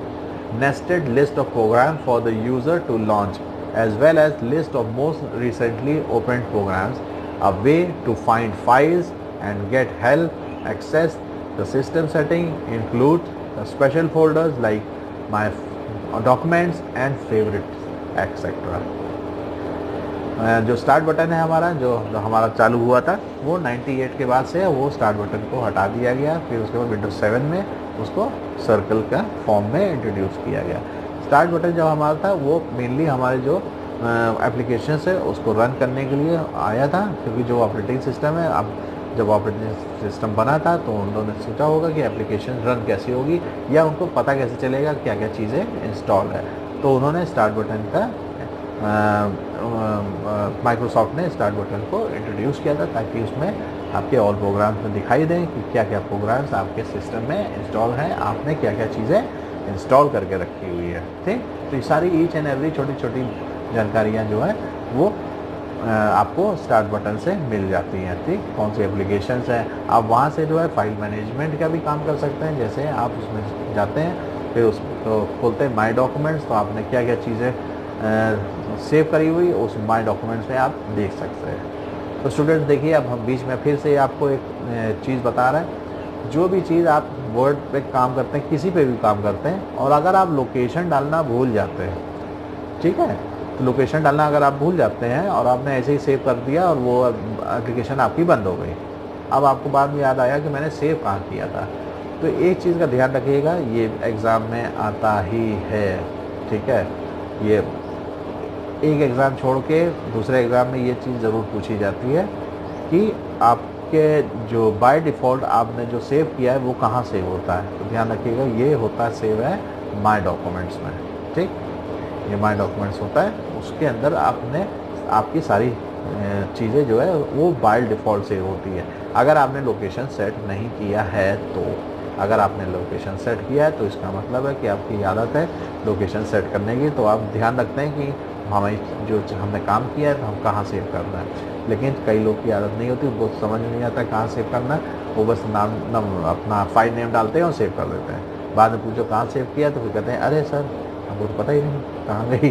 nested list of programs for the user to launch, as well as list of most recently opened programs, a way to find files and get help access the system setting includes the special folders like my documents and favorites etc. जो start button है हमारा, जो हमारा चालू हुआ था वो 98 के बाद से वो स्टार्ट बटन को हटा दिया गया। फिर उसके बाद विंडोज 7 में उसको सर्कल का फॉर्म में इंट्रोड्यूस किया गया। स्टार्ट बटन जब हमारा था वो मेनली हमारे जो एप्लीकेशन है उसको रन करने के लिए आया था, क्योंकि जो ऑपरेटिंग सिस्टम है अब जब ऑपरेटिंग सिस्टम बना था तो उन्होंने सोचा होगा कि एप्लीकेशन रन कैसी होगी, या उनको पता कैसे चलेगा क्या क्या चीज़ें इंस्टॉल है। तो उन्होंने स्टार्ट बटन का माइक्रोसॉफ्ट ने स्टार्ट बटन को इंट्रोड्यूस किया था, ताकि उसमें आपके ऑल प्रोग्राम्स में दिखाई दें कि क्या क्या प्रोग्राम्स आपके सिस्टम में इंस्टॉल हैं, आपने क्या क्या चीज़ें इंस्टॉल करके रखी हुई है। ठीक, तो ये सारी ईच एंड एवरी छोटी छोटी जानकारियाँ जो है वो आपको स्टार्ट बटन से मिल जाती हैं। ठीक, कौन सी एप्लीकेशंस हैं, आप वहाँ से जो है फाइल मैनेजमेंट का भी काम कर सकते हैं। जैसे आप उसमें जाते हैं, फिर उसको खोलते हैं माई डॉक्यूमेंट्स, तो आपने क्या क्या चीज़ें सेव करी हुई उस माई डॉक्यूमेंट्स में आप देख सकते हैं। तो स्टूडेंट्स देखिए, अब हम बीच में फिर से आपको एक चीज़ बता रहे हैं। जो भी चीज़ आप वर्ड पे काम करते हैं, किसी पे भी काम करते हैं, और अगर आप लोकेशन डालना भूल जाते हैं, ठीक है, तो लोकेशन डालना अगर आप भूल जाते हैं और आपने ऐसे ही सेव कर दिया और वो एप्लीकेशन आपकी बंद हो गई, अब आपको बाद में याद आया कि मैंने सेव कहाँ किया था। तो एक चीज़ का ध्यान रखिएगा, ये एग्ज़ाम में आता ही है। ठीक है, ये एक एग्ज़ाम छोड़ के दूसरे एग्ज़ाम में ये चीज़ ज़रूर पूछी जाती है कि आपके जो बाय डिफ़ॉल्ट आपने जो सेव किया है वो कहाँ सेव होता है। तो ध्यान रखिएगा, ये होता है सेव है माय डॉक्यूमेंट्स में। ठीक, ये माय डॉक्यूमेंट्स होता है, उसके अंदर आपने आपकी सारी चीज़ें जो है वो बाय डिफ़ॉल्ट सेव होती है। अगर आपने लोकेशन सेट नहीं किया है तो, अगर आपने लोकेशन सेट किया है तो इसका मतलब है कि आपकी आदत है लोकेशन सेट करने की, तो आप ध्यान रखते हैं कि हमें जो हमने काम किया है तो हम कहाँ सेव करना है। लेकिन कई लोग की आदत नहीं होती, उनको समझ नहीं आता कहाँ सेव करना है, वो बस नाम अपना फाइल नेम डालते हैं और सेव कर देते हैं। बाद में पूछो कहाँ सेव किया तो फिर कहते हैं अरे सर हमको तो पता ही नहीं कहाँ गई।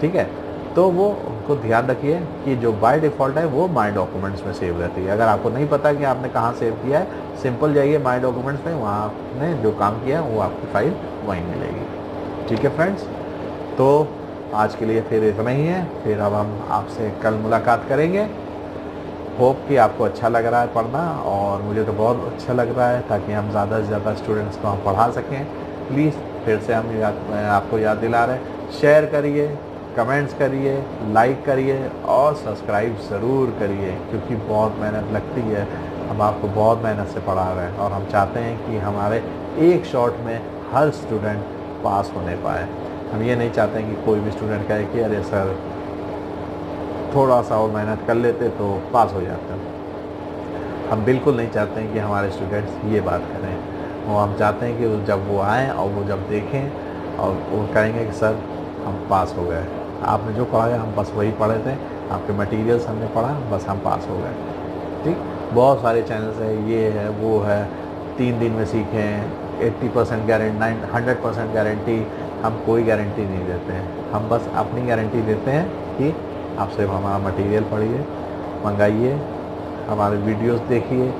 ठीक है, तो वो उनको ध्यान रखिए कि जो बाय डिफ़ॉल्ट है वो माय डॉक्यूमेंट्स में सेव रहती है। अगर आपको नहीं पता कि आपने कहाँ सेव किया है, सिंपल जाइए माय डॉक्यूमेंट्स में, वहाँ आपने जो काम किया है वो आपकी फ़ाइल वहीं मिलेगी। ठीक है फ्रेंड्स, तो आज के लिए फिर इतना ही है, फिर अब हम आपसे कल मुलाकात करेंगे। होप कि आपको अच्छा लग रहा है पढ़ना, और मुझे तो बहुत अच्छा लग रहा है, ताकि हम ज़्यादा से ज़्यादा स्टूडेंट्स को हम पढ़ा सकें। प्लीज़ फिर से हम आपको याद दिला रहे हैं, शेयर करिए, कमेंट्स करिए, लाइक करिए और सब्सक्राइब ज़रूर करिए, क्योंकि बहुत मेहनत लगती है। हम आपको बहुत मेहनत से पढ़ा रहे हैं और हम चाहते हैं कि हमारे एक शॉट में हर स्टूडेंट पास होने पाए। हम ये नहीं चाहते हैं कि कोई भी स्टूडेंट कहे कि अरे सर थोड़ा सा और मेहनत कर लेते तो पास हो जाते। हम बिल्कुल नहीं चाहते हैं कि हमारे स्टूडेंट्स ये बात करें। वो हम चाहते हैं कि जब वो आएँ और वो जब देखें और वो कहेंगे कि सर हम पास हो गए, आपने जो पढ़ाया हम बस वही पढ़े थे, आपके मटेरियल्स हमने पढ़ा, बस हम पास हो गए। ठीक, बहुत सारे चैनल्स है, ये है वो है, 3 दिन में सीखें, 80% गारंटी, 100% गारंटी। हम कोई गारंटी नहीं देते हैं, हम बस अपनी गारंटी देते हैं कि आप सिर्फ हमारा मटेरियल पढ़िए, मंगाइए, हमारे वीडियोस देखिए,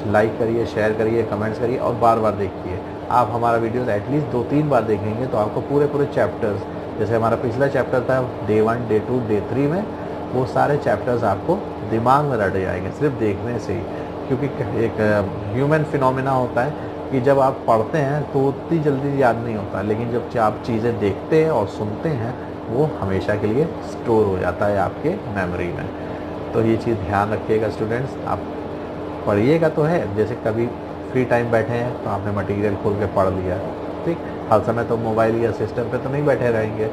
लाइक करिए, शेयर करिए, कमेंट्स करिए और बार बार देखिए। आप हमारा वीडियोस एटलीस्ट 2-3 बार देखेंगे तो आपको पूरे चैप्टर्स, जैसे हमारा पिछला चैप्टर था डे 1, डे 2, डे 3 में, वो सारे चैप्टर्स आपको दिमाग में रट जाएंगे सिर्फ देखने से ही। क्योंकि एक ह्यूमन फिनोमेना होता है कि जब आप पढ़ते हैं तो उतनी जल्दी याद नहीं होता, लेकिन जब आप चीज़ें देखते हैं और सुनते हैं वो हमेशा के लिए स्टोर हो जाता है आपके मेमोरी में। तो ये चीज़ ध्यान रखिएगा स्टूडेंट्स, आप पढ़िएगा तो है, जैसे कभी फ्री टाइम बैठे हैं तो आपने मटेरियल खोल के पढ़ लिया। ठीक, हर समय तो मोबाइल या सिस्टम पे तो नहीं बैठे रहेंगे,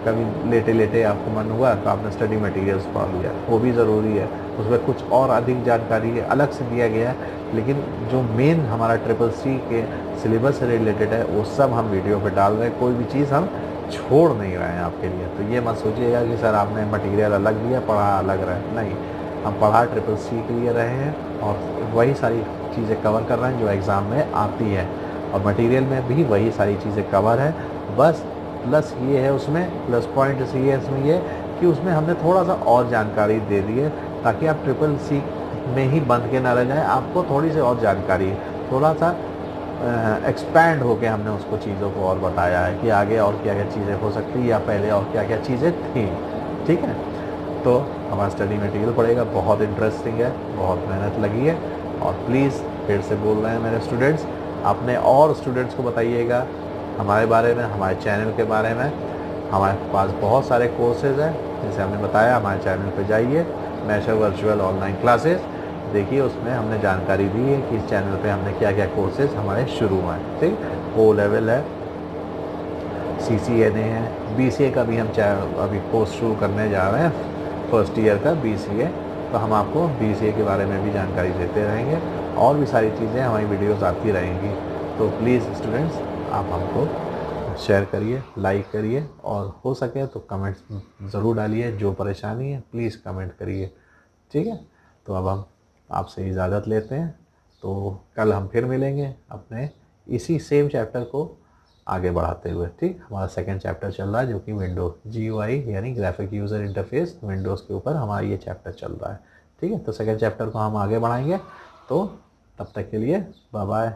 कभी लेटे लेटे आपको मन हुआ तो आपने स्टडी मटेरियल्स पढ़ लिया, वो भी ज़रूरी है। उसमें कुछ और अधिक जानकारी अलग से दिया गया है, लेकिन जो मेन हमारा CCC के सिलेबस से रिलेटेड है वो सब हम वीडियो पे डाल रहे हैं, कोई भी चीज़ हम छोड़ नहीं रहे हैं आपके लिए। तो ये मत सोचिएगा कि सर आपने मटेरियल अलग दिया, पढ़ा अलग रहा है, नहीं, हम पढ़ा CCC के लिए रहे हैं और वही सारी चीज़ें कवर कर रहे हैं जो एग्ज़ाम में आती है, और मटेरियल में भी वही सारी चीज़ें कवर है। बस प्लस ये है उसमें, प्लस पॉइंट ये है इसमें ये कि उसमें हमने थोड़ा सा और जानकारी दे दी है, ताकि आप CCC में ही बंद के ना रह जाएँ, आपको थोड़ी सी और जानकारी, थोड़ा सा एक्सपैंड होके हमने उसको चीज़ों को और बताया है कि आगे और क्या क्या चीज़ें हो सकती है या पहले और क्या क्या चीज़ें थी। ठीक है, तो हमारा स्टडी मटेरियल पड़ेगा, बहुत इंटरेस्टिंग है, बहुत मेहनत लगी है। और प्लीज़ फिर से बोल रहे हैं मेरे स्टूडेंट्स, अपने और स्टूडेंट्स को बताइएगा हमारे बारे में, हमारे चैनल के बारे में। हमारे पास बहुत सारे कोर्सेज़ हैं, जैसे हमने बताया, हमारे चैनल पर जाइए, मैशर वर्चुअल ऑनलाइन क्लासेस, देखिए उसमें हमने जानकारी दी है कि इस चैनल पे हमने क्या क्या कोर्सेज हमारे शुरू हुए हैं। ठीक, ओ लेवल है, CCNA है, BCA का भी हम अभी कोर्स शुरू करने जा रहे हैं, फर्स्ट ईयर का BCA। तो हम आपको BCA के बारे में भी जानकारी देते रहेंगे, और भी सारी चीज़ें हमारी वीडियोस आती रहेंगी। तो प्लीज़ स्टूडेंट्स, आप हमको शेयर करिए, लाइक करिए, और हो सके तो कमेंट्स ज़रूर डालिए। जो परेशानी है प्लीज़ कमेंट करिए। ठीक है, तो अब हम आपसे इजाज़त लेते हैं। तो कल हम फिर मिलेंगे अपने इसी सेम चैप्टर को आगे बढ़ाते हुए। ठीक, हमारा सेकंड चैप्टर चल रहा है जो कि विंडो GUI यानी ग्राफिक यूज़र इंटरफेस विंडोज़ के ऊपर हमारा ये चैप्टर चल रहा है। ठीक है, तो सेकंड चैप्टर को हम आगे बढ़ाएंगे। तो तब तक के लिए बाय बाय।